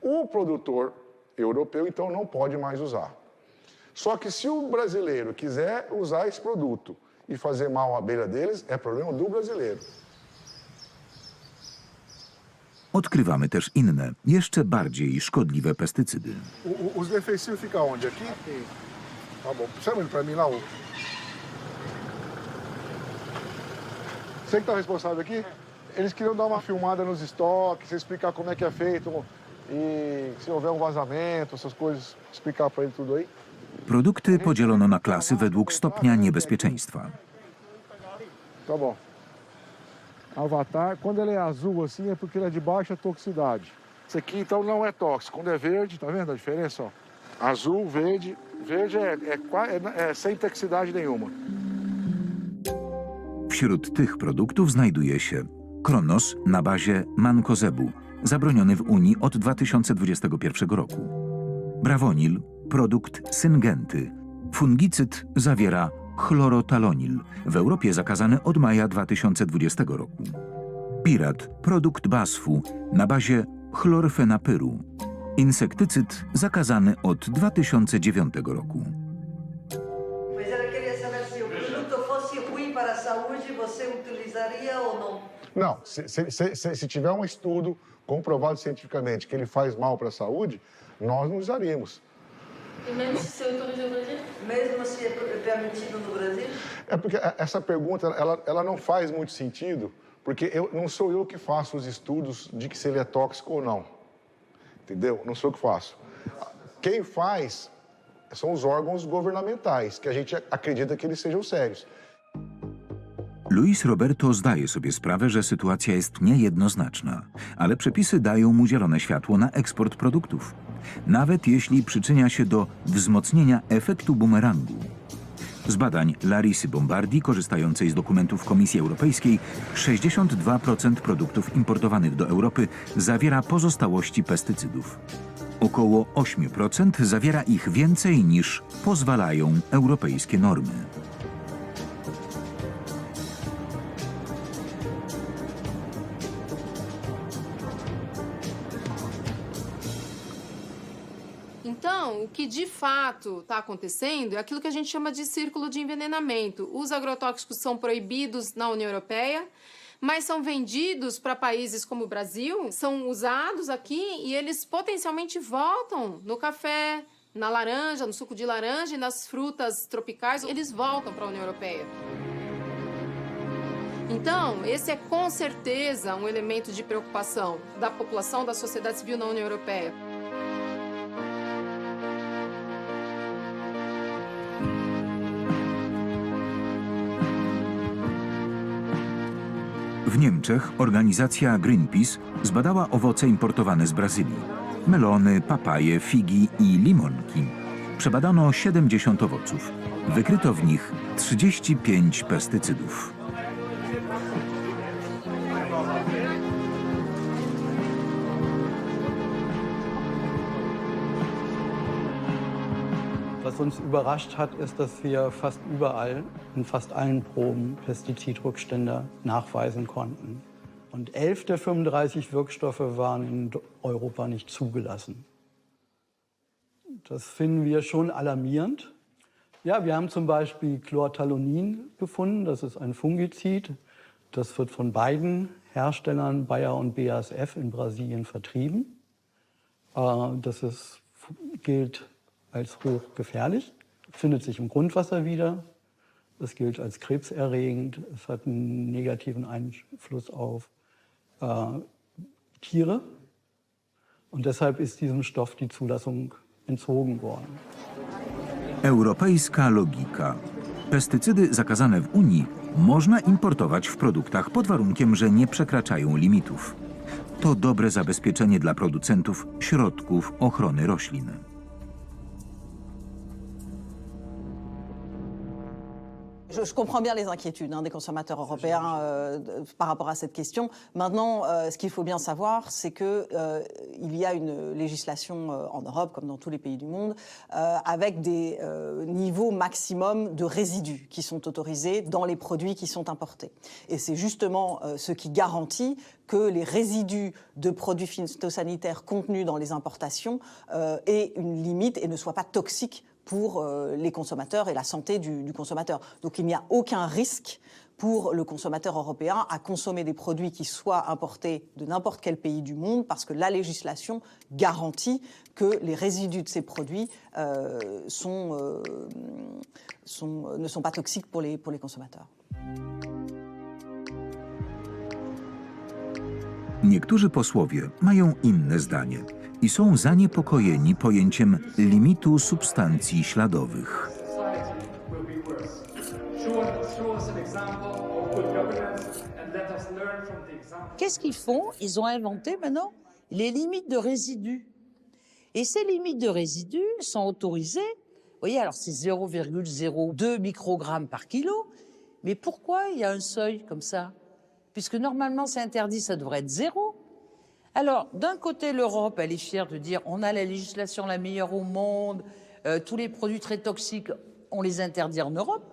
O produtor europeu, então, não pode mais usar. Só que se o brasileiro quiser usar esse produto e fazer mal à abelha deles, é problema do brasileiro. Odkrywamy też inne, jeszcze bardziej szkodliwe pestycydy. Os defensivos ficam onde? Aqui? Tá bom. Chama ele para mim lá. Você que está responsável aqui? Eles queriam dar uma filmada nos estoques, explicar como é que é feito e se houver um vazamento, essas coisas, explicar para ele tudo aí. Produkty podzielono na klasy według stopnia niebezpieczeństwa. Tá bom. Avatar, quando ele é azul assim é porque ele é de baixa toxicidade. Esse aqui então não é tóxico. Quando é verde, tá vendo a diferença? Ó? Azul, verde. Verde é sem toxicidade nenhuma. Wśród tych produktów znajduje się Kronos na bazie mankozebu, zabroniony w Unii od 2021 roku. Bravonil, produkt syngenty. Fungicyd zawiera chlorotalonil, w Europie zakazany od maja 2020 roku. Pirat, produkt BASF-u na bazie chlorfenapyru. Insektycyd zakazany od 2009 roku. Mas ela queria saber se o produto fosse ruim para a saúde, você utilizaria ou não? Não, se tiver um estudo comprovado cientificamente que ele faz mal para a saúde, nós não usaríamos. E mesmo se é autorizado no Brasil? Mesmo se é permitido no Brasil? É porque essa pergunta ela não faz muito sentido, porque não sou eu que faço os estudos de que se ele é tóxico ou não. Entendeu? Não sou eu que faço. Quem faz são os órgãos governamentais, que a gente acredita que eles sejam sérios. Luis Roberto zdaje sobie sprawę, że sytuacja jest niejednoznaczna, ale przepisy dają mu zielone światło na eksport produktów, nawet jeśli przyczynia się do wzmocnienia efektu bumerangu. Z badań Larisy Bombardi, korzystającej z dokumentów Komisji Europejskiej, 62% produktów importowanych do Europy zawiera pozostałości pestycydów. Około 8% zawiera ich więcej niż pozwalają europejskie normy. Então, o que de fato está acontecendo é aquilo que a gente chama de círculo de envenenamento. Os agrotóxicos são proibidos na União Europeia, mas são vendidos para países como o Brasil, são usados aqui e eles potencialmente voltam no café, na laranja, no suco de laranja e nas frutas tropicais, eles voltam para a União Europeia. Então, esse é com certeza um elemento de preocupação da população, da sociedade civil na União Europeia. W Niemczech organizacja Greenpeace zbadała owoce importowane z Brazylii. Melony, papaje, figi i limonki. Przebadano 70 owoców. Wykryto w nich 35 pestycydów. Was uns überrascht hat, ist, dass wir fast überall, in fast allen Proben, Pestizidrückstände nachweisen konnten. Und 11 der 35 Wirkstoffe waren in Europa nicht zugelassen. Das finden wir schon alarmierend. Ja, wir haben zum Beispiel Chlorthallonin gefunden, das ist ein Fungizid. Das wird von beiden Herstellern, Bayer und BASF, in Brasilien vertrieben. Gilt als hochgefährlich, findet sich im Grundwasser wieder. Es gilt als krebserregend. Es hat einen negativen Einfluss auf Tiere. Und deshalb ist diesem Stoff die Zulassung entzogen worden. Europejska logika. Pestycydy zakazane w Unii można importować w produktach pod warunkiem, że nie przekraczają limitów. To dobre zabezpieczenie dla producentów środków ochrony roślin. Je comprends bien les inquiétudes des consommateurs européens par rapport à cette question. Maintenant, ce qu'il faut bien savoir, c'est qu'il y a une législation en Europe, comme dans tous les pays du monde, avec des niveaux maximum de résidus qui sont autorisés dans les produits qui sont importés. Et c'est justement ce qui garantit que les résidus de produits phytosanitaires contenus dans les importations aient une limite et ne soient pas toxiques pour les consommateurs et la santé du consommateur. Donc il n'y a aucun risque pour le consommateur européen à consommer des produits qui soient importés de n'importe quel pays du monde parce que la législation garantit que les résidus de ces produits ne sont pas toxiques pour les consommateurs. Niektórzy posłowie mają inne zdanie i są zaniepokojeni pojęciem limitu substancji śladowych. Qu'est-ce qu'ils font? Ils ont inventé maintenant les limites de résidus. Et ces limites de résidus sont autorisées. Vous voyez, alors c'est 0,02 microgrammes par kilo. Mais pourquoi il y a un seuil comme ça? Puisque normalement c'est interdit, ça devrait être 0. Alors, d'un côté, l'Europe, elle est fière de dire on a la législation la meilleure au monde, tous les produits très toxiques, on les interdit en Europe.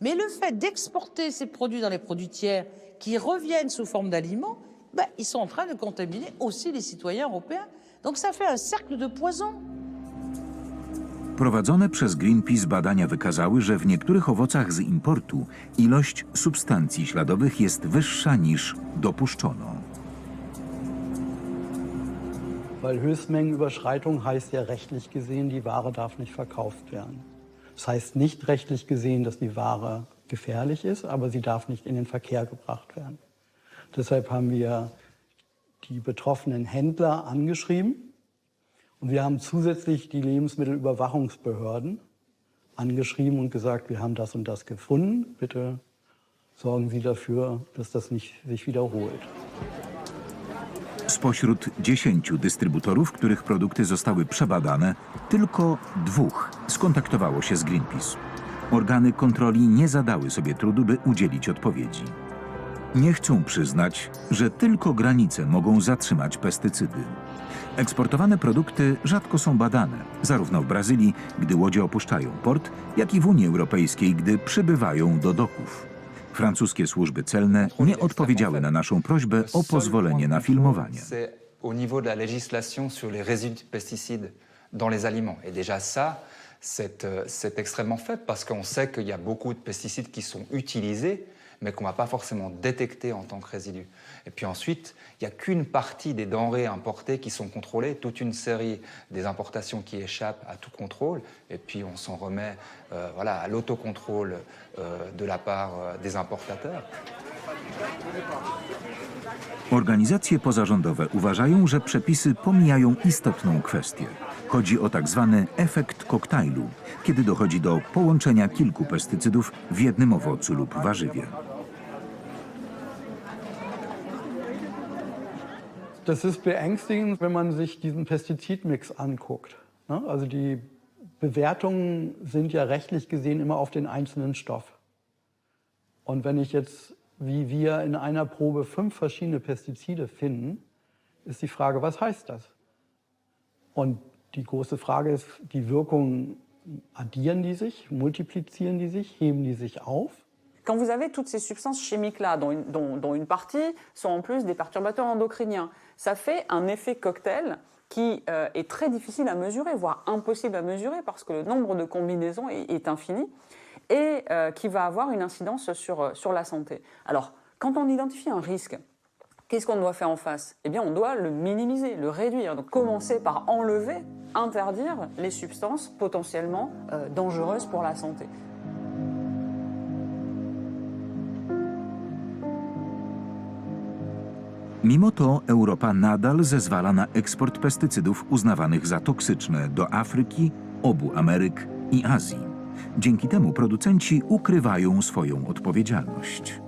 Mais le fait d'exporter ces produits dans les produits tiers qui reviennent sous forme d'aliments, ils sont en train de contaminer aussi les citoyens européens. Donc ça fait un cercle de poison. Prowadzone przez Greenpeace badania wykazały, że w niektórych owocach z importu ilość substancji śladowych jest wyższa niż dopuszczono. Weil Höchstmengenüberschreitung heißt ja rechtlich gesehen, die Ware darf nicht verkauft werden. Das heißt nicht rechtlich gesehen, dass die Ware gefährlich ist, aber sie darf nicht in den Verkehr gebracht werden. Deshalb haben wir die betroffenen Händler angeschrieben und wir haben zusätzlich die Lebensmittelüberwachungsbehörden angeschrieben und gesagt, wir haben das und das gefunden. Bitte sorgen Sie dafür, dass das nicht sich wiederholt. Spośród 10 dystrybutorów, których produkty zostały przebadane, tylko 2 skontaktowało się z Greenpeace. Organy kontroli nie zadały sobie trudu, by udzielić odpowiedzi. Nie chcą przyznać, że tylko granice mogą zatrzymać pestycydy. Eksportowane produkty rzadko są badane, zarówno w Brazylii, gdy łodzie opuszczają port, jak i w Unii Europejskiej, gdy przybywają do doków. Francuskie służby celne nie odpowiedziały na naszą prośbę o pozwolenie na filmowanie. Au niveau de la législation sur les résidus de pesticides dans les aliments. Et déjà ça, c'est extrêmement faible parce qu'on sait qu'il y a beaucoup de pesticides qui sont utilisés, mais qu'on ne va pas forcément détecter en tant que résidus. Et puis ensuite, il n'y a qu'une partie des denrées importées qui sont contrôlées, toute une série des importations qui échappent à tout contrôle, et puis on s'en remet voilà, à l'autocontrôle de la part des importateurs. Organizacje pozarządowe uważają, że przepisy pomijają istotną kwestię. Chodzi o tak zwany efekt koktajlu, kiedy dochodzi do połączenia kilku pestycydów w jednym owocu lub warzywie. Das ist beängstigend, wenn man sich diesen Pestizidmix anguckt. Also die Bewertungen sind ja rechtlich gesehen immer auf den einzelnen Stoff. Und wenn ich jetzt, wie wir in einer Probe 5 verschiedene Pestizide finden, ist die Frage, was heißt das? Und die große Frage ist, die Wirkungen, addieren die sich, multiplizieren die sich, heben die sich auf? Quand vous avez toutes ces substances chimiques-là, dont une partie sont en plus des perturbateurs endocriniens, ça fait un effet cocktail qui est très difficile à mesurer, voire impossible à mesurer, parce que le nombre de combinaisons est infini, et qui va avoir une incidence sur la santé. Alors, quand on identifie un risque, qu'est-ce qu'on doit faire en face? Eh bien, on doit le minimiser, le réduire. Donc, commencer par enlever, interdire les substances potentiellement dangereuses pour la santé. Mimo to Europa nadal zezwala na eksport pestycydów uznawanych za toksyczne do Afryki, obu Ameryk i Azji. Dzięki temu producenci ukrywają swoją odpowiedzialność.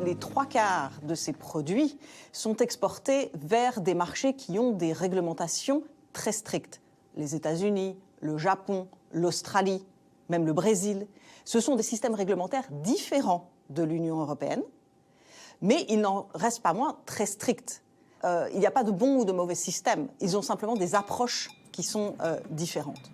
Les 3/4 de ces produits sont exportés vers des marchés qui ont des réglementations très strictes. Les États-Unis, le Japon, l'Australie, même le Brésil. Ce sont des systèmes réglementaires différents de l'Union européenne, mais il n'en reste pas moins très stricts. Il n'y a pas de bon ou de mauvais système. Ils ont simplement des approches qui sont différentes.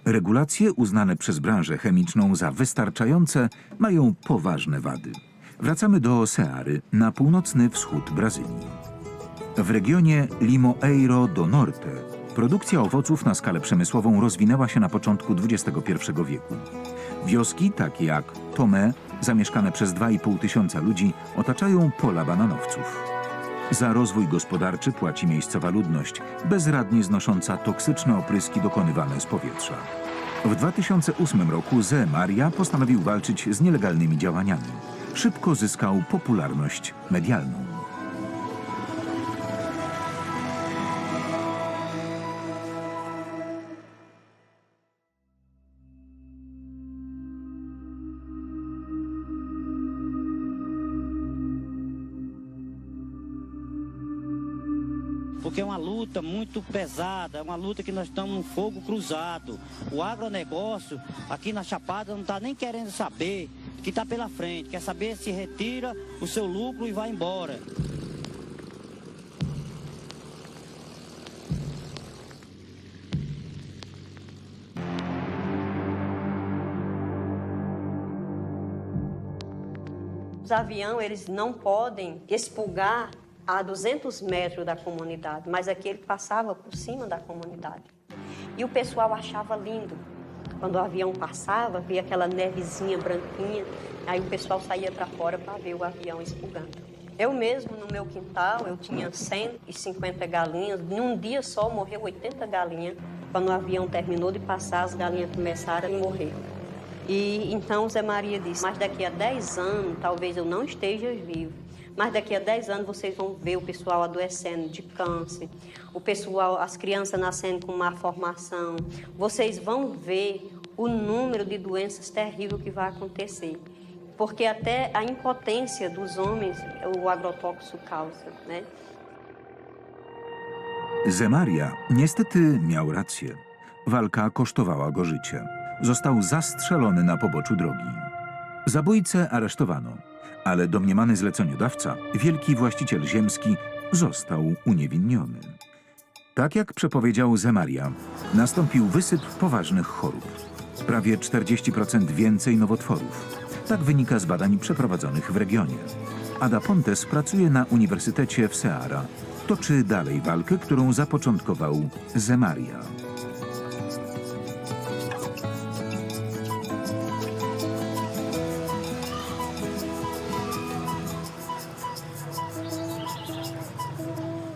Regulacje uznane przez branżę chemiczną za wystarczające mają poważne wady. Wracamy do Ceary, na północny wschód Brazylii. W regionie Limoeiro do Norte produkcja owoców na skalę przemysłową rozwinęła się na początku XXI wieku. Wioski takie jak Tomé, zamieszkane przez 2,5 tysiąca ludzi, otaczają pola bananowców. Za rozwój gospodarczy płaci miejscowa ludność, bezradnie znosząca toksyczne opryski dokonywane z powietrza. W 2008 roku Zé Maria postanowił walczyć z nielegalnymi działaniami. Szybko zyskał popularność medialną. Porque é uma luta muito pesada, é uma luta que nós estamos no fogo cruzado. O agronegócio aqui na Chapada não está nem querendo saber o que está pela frente, quer saber se retira o seu lucro e vai embora. Os aviões, eles não podem expurgar a 200 metros da comunidade, mas aqui ele passava por cima da comunidade. E o pessoal achava lindo. Quando o avião passava, via aquela nevezinha branquinha, aí o pessoal saía para fora para ver o avião expurgando. Eu mesmo, no meu quintal, eu tinha 150 galinhas. Num dia só morreu 80 galinhas. Quando o avião terminou de passar, as galinhas começaram a morrer. E então Zé Maria disse, mas daqui a 10 anos, talvez eu não esteja vivo. Mas daqui a 10 anos vocês vão ver o pessoal adoecendo de câncer, o pessoal, as crianças nascendo com má formação. Vocês vão ver o número de doenças terríveis que vai acontecer. Porque até a impotência dos homens o agrotóxico causa, né? Zé Maria niestety miał rację. Walka kosztowała go życie. Został zastrzelony na poboczu drogi. Zabójcę aresztowano. Ale domniemany zleceniodawca, wielki właściciel ziemski, został uniewinniony. Tak jak przepowiedział Zé Maria, nastąpił wysyp poważnych chorób. Prawie 40% więcej nowotworów. Tak wynika z badań przeprowadzonych w regionie. Ada Pontes pracuje na Uniwersytecie w Ceará toczy dalej walkę, którą zapoczątkował Zemaria.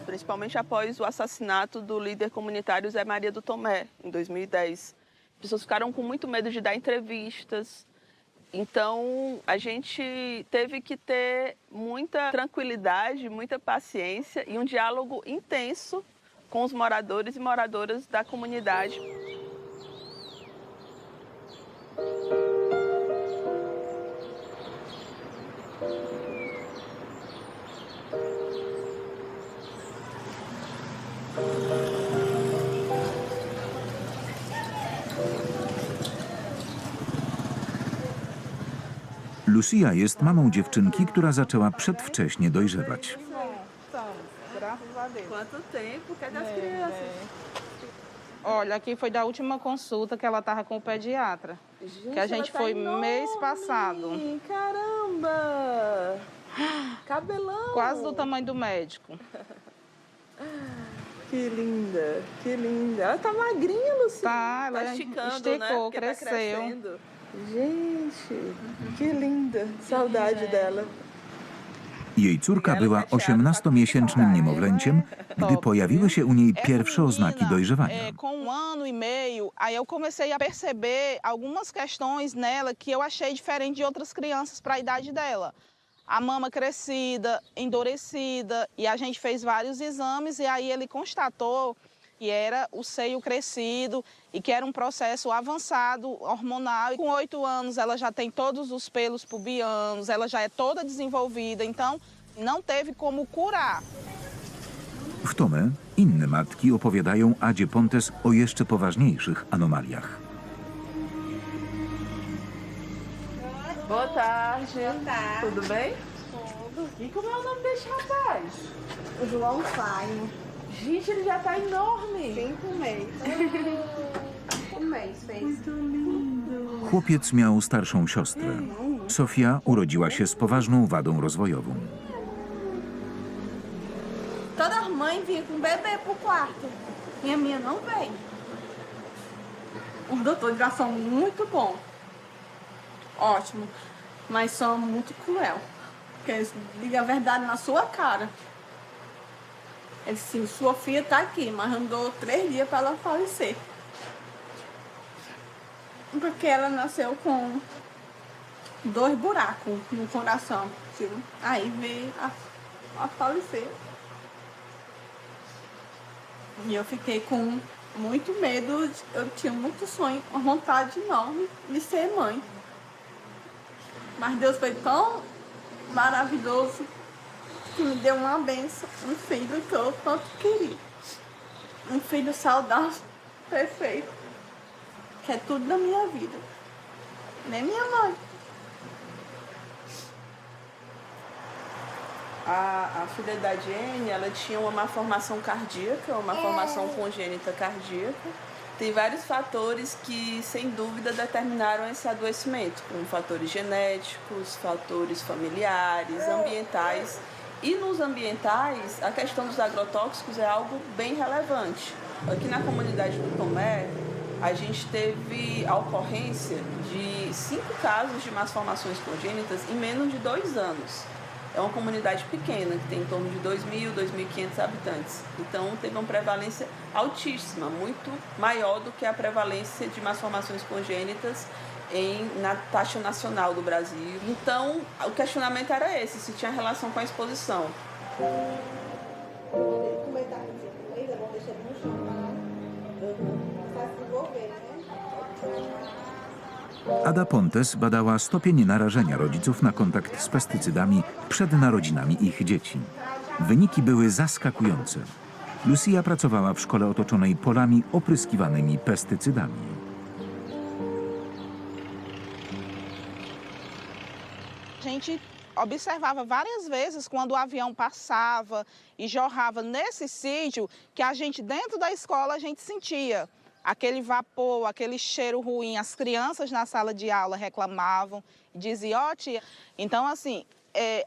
Principalmente após o assassinato do líder comunitário Zé Maria do Tomé, em 2010. As pessoas ficaram com muito medo de dar entrevistas. Então, a gente teve que ter muita tranquilidade, muita paciência e um diálogo intenso com os moradores e moradoras da comunidade. Lucia jest mamą dziewczynki, która zaczęła przedwcześnie dojrzewać. Quanto tempo? Cadê as crianças? Olha, aqui foi da última consulta que ela estava com o pediatra. Gente, que a gente tá foi enorme. mês passado. Caramba! Cabelão! Quase do tamanho do médico. Que linda, que linda. Ela tá magrinha, Lucia. Tá, ela esticando, esticou, né? Porque cresceu. Tá crescendo. Gente, que linda. Saudade dela. Jej córka była 18-miesięcznym niemowlęciem, gdy pojawiły się u niej pierwsze oznaki dojrzewania. Com 1 ano e meio, aí eu comecei a perceber algumas questões nela que eu achei diferente de outras crianças para a idade dela. A mama crescida, endurecida, e a gente fez vários exames e aí ele constatou que era o seio crescido e que era um processo avançado hormonal. E com 8 anos ela já tem todos os pelos pubianos, ela já é toda desenvolvida, então não teve como curar. W Tomé inne matki opowiadają Adzie Pontes o jeszcze poważniejszych anomaliach. Boa tarde. Boa tarde. Tudo bem? Tudo. E como é o nome desse rapaz? O João Faio. Gente, ele já tá enorme. 5 meses. 1 mês fez. Muito lindo. Chłopiec miał starszą siostrę. Sofia urodziła się z poważną wadą rozwojową. Todas as mães vinham com bebê pro quarto. E a minha não veio. Os doutores já são muito bons. Ótimo. Mas são muito cruel. Porque eles digam a verdade na sua cara. Eles sim, sua filha tá aqui, mas andou 3 dias para ela falecer. Porque ela nasceu com 2 buracos no coração. Aí veio a falecer. E eu fiquei com muito medo, eu tinha muito sonho, uma vontade enorme de ser mãe. Mas Deus foi tão maravilhoso que me deu uma bênção, um filho que eu tanto queria. Um filho saudável, perfeito, que é tudo da minha vida. Nem minha mãe. A filha da Jenny, ela tinha uma malformação cardíaca, uma malformação congênita cardíaca. Tem vários fatores que, sem dúvida, determinaram esse adoecimento, como fatores genéticos, fatores familiares, ambientais. E nos ambientais, a questão dos agrotóxicos é algo bem relevante. Aqui na comunidade do Tomé, a gente teve a ocorrência de 5 casos de malformações congênitas em menos de 2 anos. É uma comunidade pequena, que tem em torno de 2.000, 2.500 habitantes. Então, teve uma prevalência altíssima, muito maior do que a prevalência de malformações congênitas na taxa nacional do Brasil. Então, o questionamento era esse, se tinha relação com a exposição. Ada Pontes badała stopień narażenia rodziców na kontakt z pestycydami przed narodzinami ich dzieci. Wyniki były zaskakujące. Lucia pracowała w szkole otoczonej polami opryskiwanymi pestycydami. A gente observava várias vezes quando o avião passava e jorrava nesse sítio que a gente dentro da escola a gente sentia aquele vapor, aquele cheiro ruim. As crianças na sala de aula reclamavam, diziam, ó tia. Então assim,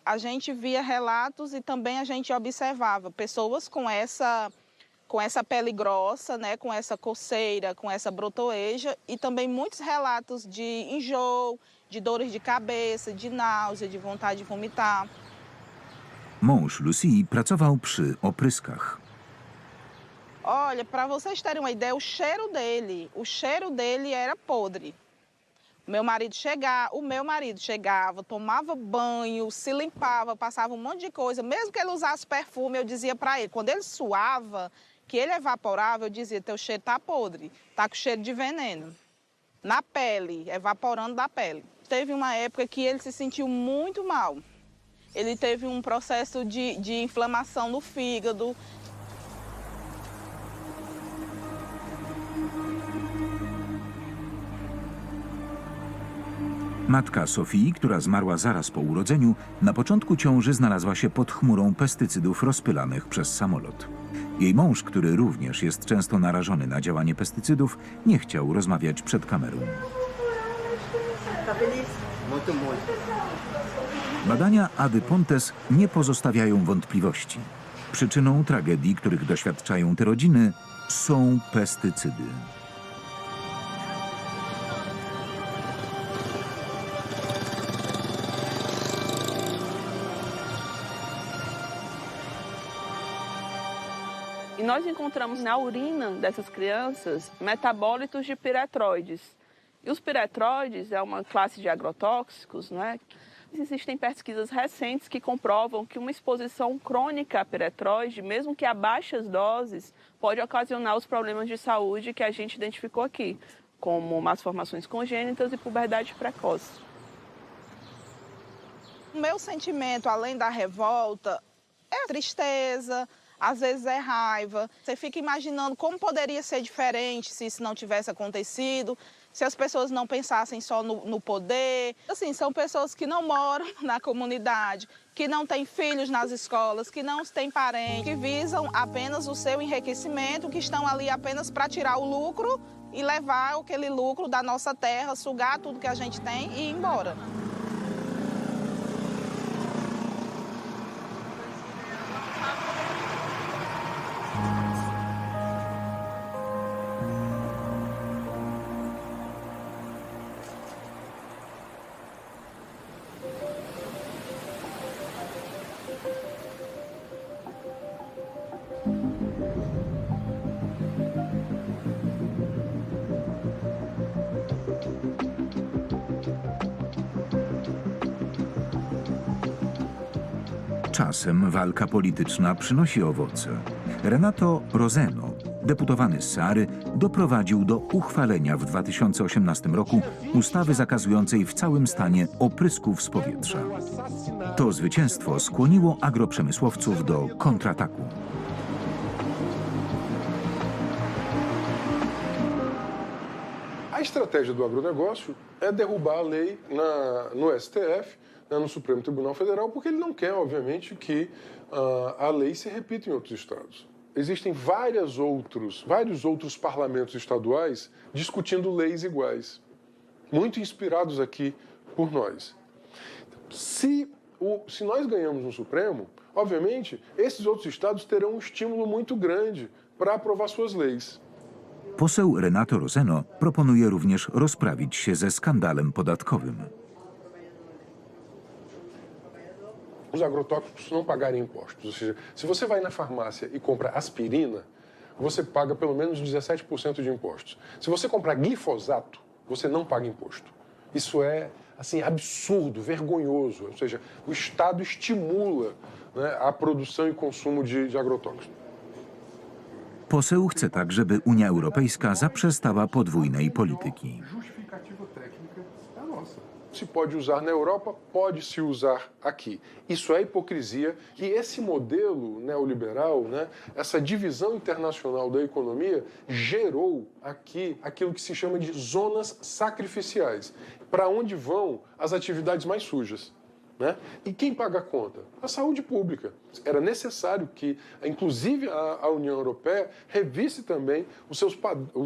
a gente via relatos e também a gente observava pessoas com essa pele grossa, né, com essa coceira, com essa brotoeja e também muitos relatos de enjoo, de dores de cabeça, de náusea, de vontade de vomitar. Mąż Lucy pracował przy opryskach. Olha, para vocês terem uma ideia, o cheiro dele era podre. O meu marido chegava, tomava banho, se limpava, passava um monte de coisa. Mesmo que ele usasse perfume, eu dizia para ele, quando ele suava, que ele evaporava, eu dizia, teu cheiro tá podre, tá com cheiro de veneno. Na pele, evaporando da pele. Teve uma época que ele se sentiu muito mal. Ele teve um processo de inflamação no fígado. Matka Sofii, która zmarła zaraz po urodzeniu, na początku ciąży znalazła się pod chmurą pestycydów rozpylanych przez samolot. Jej mąż, który również jest często narażony na działanie pestycydów, nie chciał rozmawiać przed kamerą. Badania Ady Pontes nie pozostawiają wątpliwości. Przyczyną tragedii, których doświadczają te rodziny, są pestycydy. E nós encontramos na urina dessas crianças metabólitos de piretroides. E os piretroides é uma classe de agrotóxicos, não é? Existem pesquisas recentes que comprovam que uma exposição crônica a piretroide, mesmo que a baixas doses, pode ocasionar os problemas de saúde que a gente identificou aqui, como más formações congênitas e puberdade precoce. O meu sentimento, além da revolta, é tristeza, às vezes é raiva. Você fica imaginando como poderia ser diferente se isso não tivesse acontecido, se as pessoas não pensassem só no poder. Assim, são pessoas que não moram na comunidade, que não têm filhos nas escolas, que não têm parentes, que visam apenas o seu enriquecimento, que estão ali apenas para tirar o lucro e levar aquele lucro da nossa terra, sugar tudo que a gente tem e ir embora. Czasem walka polityczna przynosi owoce. Renato Roseno, deputowany z Seary, doprowadził do uchwalenia w 2018 roku ustawy zakazującej w całym stanie oprysków z powietrza. To zwycięstwo skłoniło agroprzemysłowców do kontrataku. A estratégia do agronegócio é derrubar a lei no STF, no Supremo Tribunal Federal, porque ele não quer, obviamente, que a lei se repita em outros estados. Existem vários outros parlamentos estaduais discutindo leis iguais, muito inspirados aqui por nós. Se nós ganhamos no Supremo, obviamente, esses outros estados terão um estímulo muito grande para aprovar suas leis. Poseł Renato Roseno proponuje również rozprawić się ze skandalem podatkowym. Os agrotóxicos não pagarem impostos. Ou seja, se você vai na farmácia e compra aspirina, você paga pelo menos 17% de impostos. Se você comprar glifosato, você não paga imposto. Isso é assim absurdo, vergonhoso. Ou seja, o Estado estimula, né, a produção e consumo de agrotóxicos. Poseł chce tak, żeby Unia Europejska zaprzestała podwójnej polityki. Se pode usar na Europa, pode se usar aqui. Isso é hipocrisia e esse modelo neoliberal, né, essa divisão internacional da economia, gerou aqui aquilo que se chama de zonas sacrificiais, para onde vão as atividades mais sujas. Né? E quem paga a conta? A saúde pública. Era necessário que, inclusive, a União Europeia revisse também os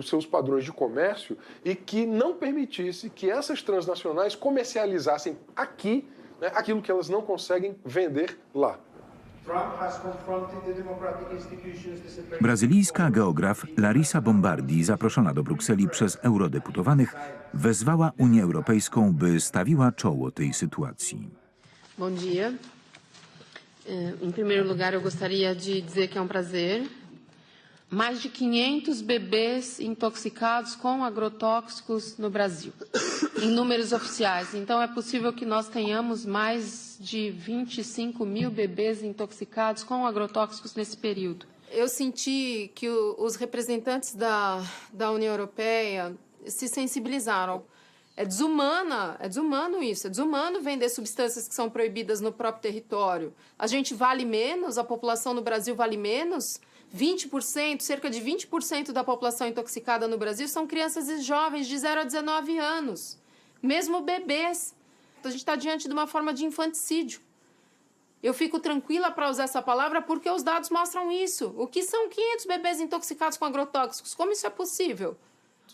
seus padrões de comércio e que não permitisse que essas transnacionais comercializassem aqui, né, aquilo que elas não conseguem vender lá. Brazylijska geograf Larissa Bombardi, zaproszona do Brukseli przez eurodeputowanych, wezwała Unię Europejską, by stawiła czoło tej sytuacji. Bom dia. Em primeiro lugar, eu gostaria de dizer que é um prazer. Mais de 500 bebês intoxicados com agrotóxicos no Brasil, em números oficiais. Então, é possível que nós tenhamos mais de 25 mil bebês intoxicados com agrotóxicos nesse período. Eu senti que os representantes da União Europeia se sensibilizaram. É desumano isso, é desumano vender substâncias que são proibidas no próprio território. A gente vale menos, a população no Brasil vale menos. 20%, cerca de 20% da população intoxicada no Brasil são crianças e jovens de 0 a 19 anos, mesmo bebês. A gente está diante de uma forma de infanticídio. Eu fico tranquila para usar essa palavra porque os dados mostram isso. O que são 500 bebês intoxicados com agrotóxicos? Como isso é possível?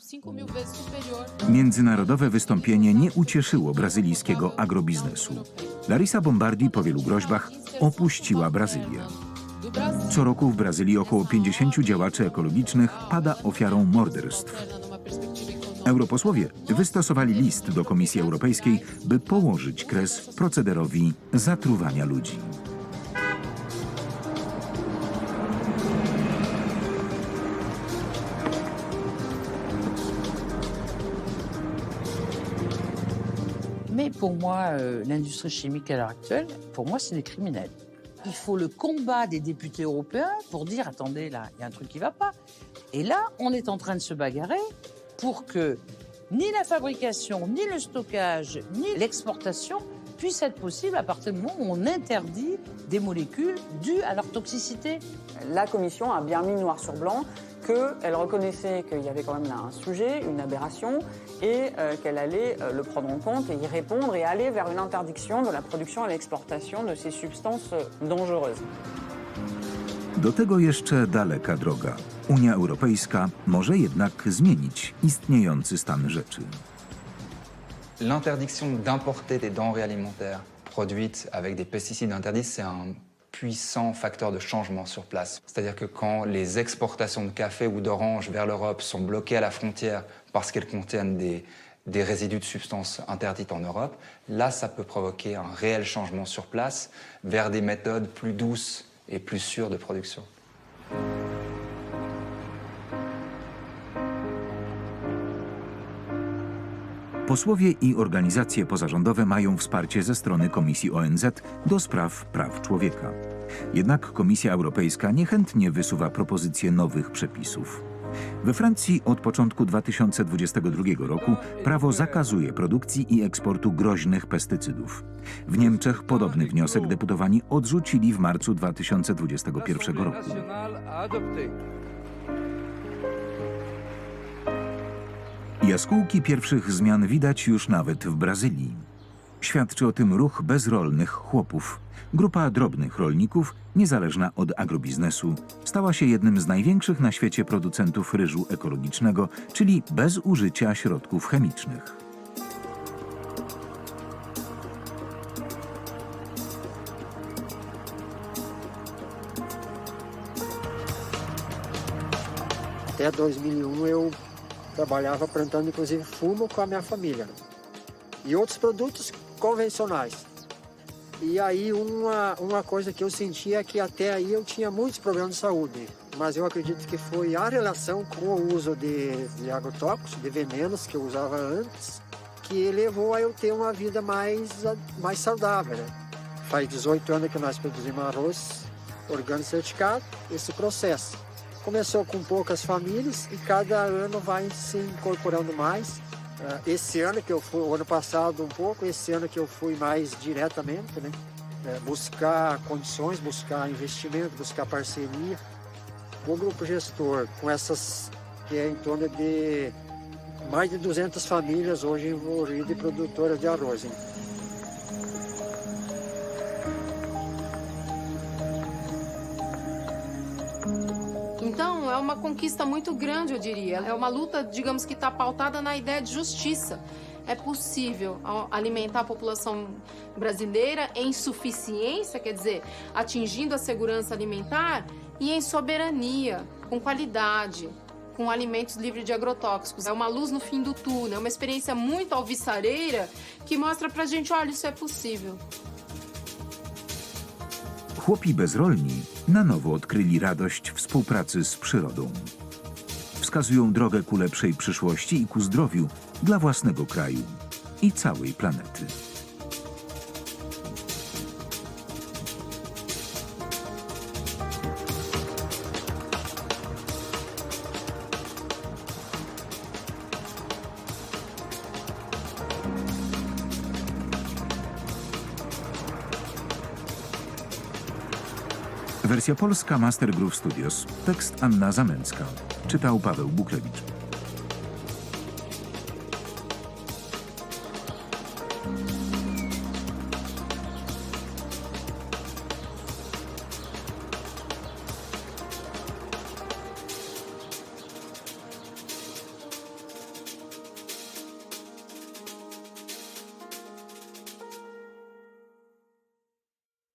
5.000 vezes superior. Międzynarodowe wystąpienie nie ucieszyło brazylijskiego agrobiznesu. Larissa Bombardi po wielu groźbach opuściła Brazylię. Co roku w Brazylii około 50 działaczy ekologicznych pada ofiarą morderstw. Europosłowie wystosowali list do Komisji Europejskiej, by położyć kres procederowi zatruwania ludzi. Mais pour moi, l'industrie chimique à l'heure actuelle, pour moi, c'est des criminels. Il faut le combat des députés européens pour dire, attendez, là, il y a un truc qui ne va pas. Et là, on est en train de se bagarrer pour que ni la fabrication, ni le stockage, ni l'exportation puissent être possibles à partir du moment où on interdit des molécules dues à leur toxicité. La Commission a bien mis noir sur blanc qu'elle reconnaissait qu'il y avait quand même là un sujet, une aberration, et qu'elle allait le prendre en compte et y répondre et aller vers une interdiction de la production et l'exportation de ces substances dangereuses. Do tego jeszcze daleka droga. Unia Europejska może jednak zmienić istniejący stan rzeczy. L'interdiction d'importer des denrées alimentaires produites avec des pesticides interdits, c'est un puissant facteur de changement sur place. C'est-à-dire que quand les exportations de café ou d'orange vers l'Europe sont bloquées à la frontière parce qu'elles contiennent des résidus de substances interdites en Europe, là, ça peut provoquer un réel changement sur place vers des méthodes plus douces et plus sûres de production. Posłowie i organizacje pozarządowe mają wsparcie ze strony Komisji ONZ do spraw praw człowieka. Jednak Komisja Europejska niechętnie wysuwa propozycje nowych przepisów. We Francji od początku 2022 roku prawo zakazuje produkcji i eksportu groźnych pestycydów. W Niemczech podobny wniosek deputowani odrzucili w marcu 2021 roku. Jaskółki pierwszych zmian widać już nawet w Brazylii. Świadczy o tym ruch bezrolnych chłopów. Grupa drobnych rolników, niezależna od agrobiznesu, stała się jednym z największych na świecie producentów ryżu ekologicznego, czyli bez użycia środków chemicznych. Até 2001 eu trabalhava plantando inclusive fumo com a minha família e outros produtos convencionais. E aí uma coisa que eu sentia é que até aí eu tinha muitos problemas de saúde, mas eu acredito que foi a relação com o uso de agrotóxicos, de venenos que eu usava antes, que levou a eu ter uma vida mais saudável, né? Faz 18 anos que nós produzimos arroz orgânico certificado, esse processo. Começou com poucas famílias e cada ano vai se incorporando mais. Esse ano que eu fui, o ano passado um pouco, esse ano que eu fui mais diretamente, né? Buscar condições, buscar investimento, buscar parceria. O grupo gestor, com essas, que é em torno de mais de 200 famílias hoje envolvidas e produtoras de arroz, hein? Então, é uma conquista muito grande, eu diria. É uma luta, digamos, que está pautada na ideia de justiça. é possível alimentar a população brasileira em suficiência, quer dizer, atingindo a segurança alimentar, e em soberania, com qualidade, com alimentos livres de agrotóxicos. É uma luz no fim do túnel, é uma experiência muito alvissareira que mostra pra gente, olha, isso é possível. Chłopi bezrolni na nowo odkryli radość współpracy z przyrodą. Wskazują drogę ku lepszej przyszłości i ku zdrowiu dla własnego kraju i całej planety. Wersja polska Master Groove Studios. Tekst Anna Zamęcka. Czytał Paweł Bukrewicz.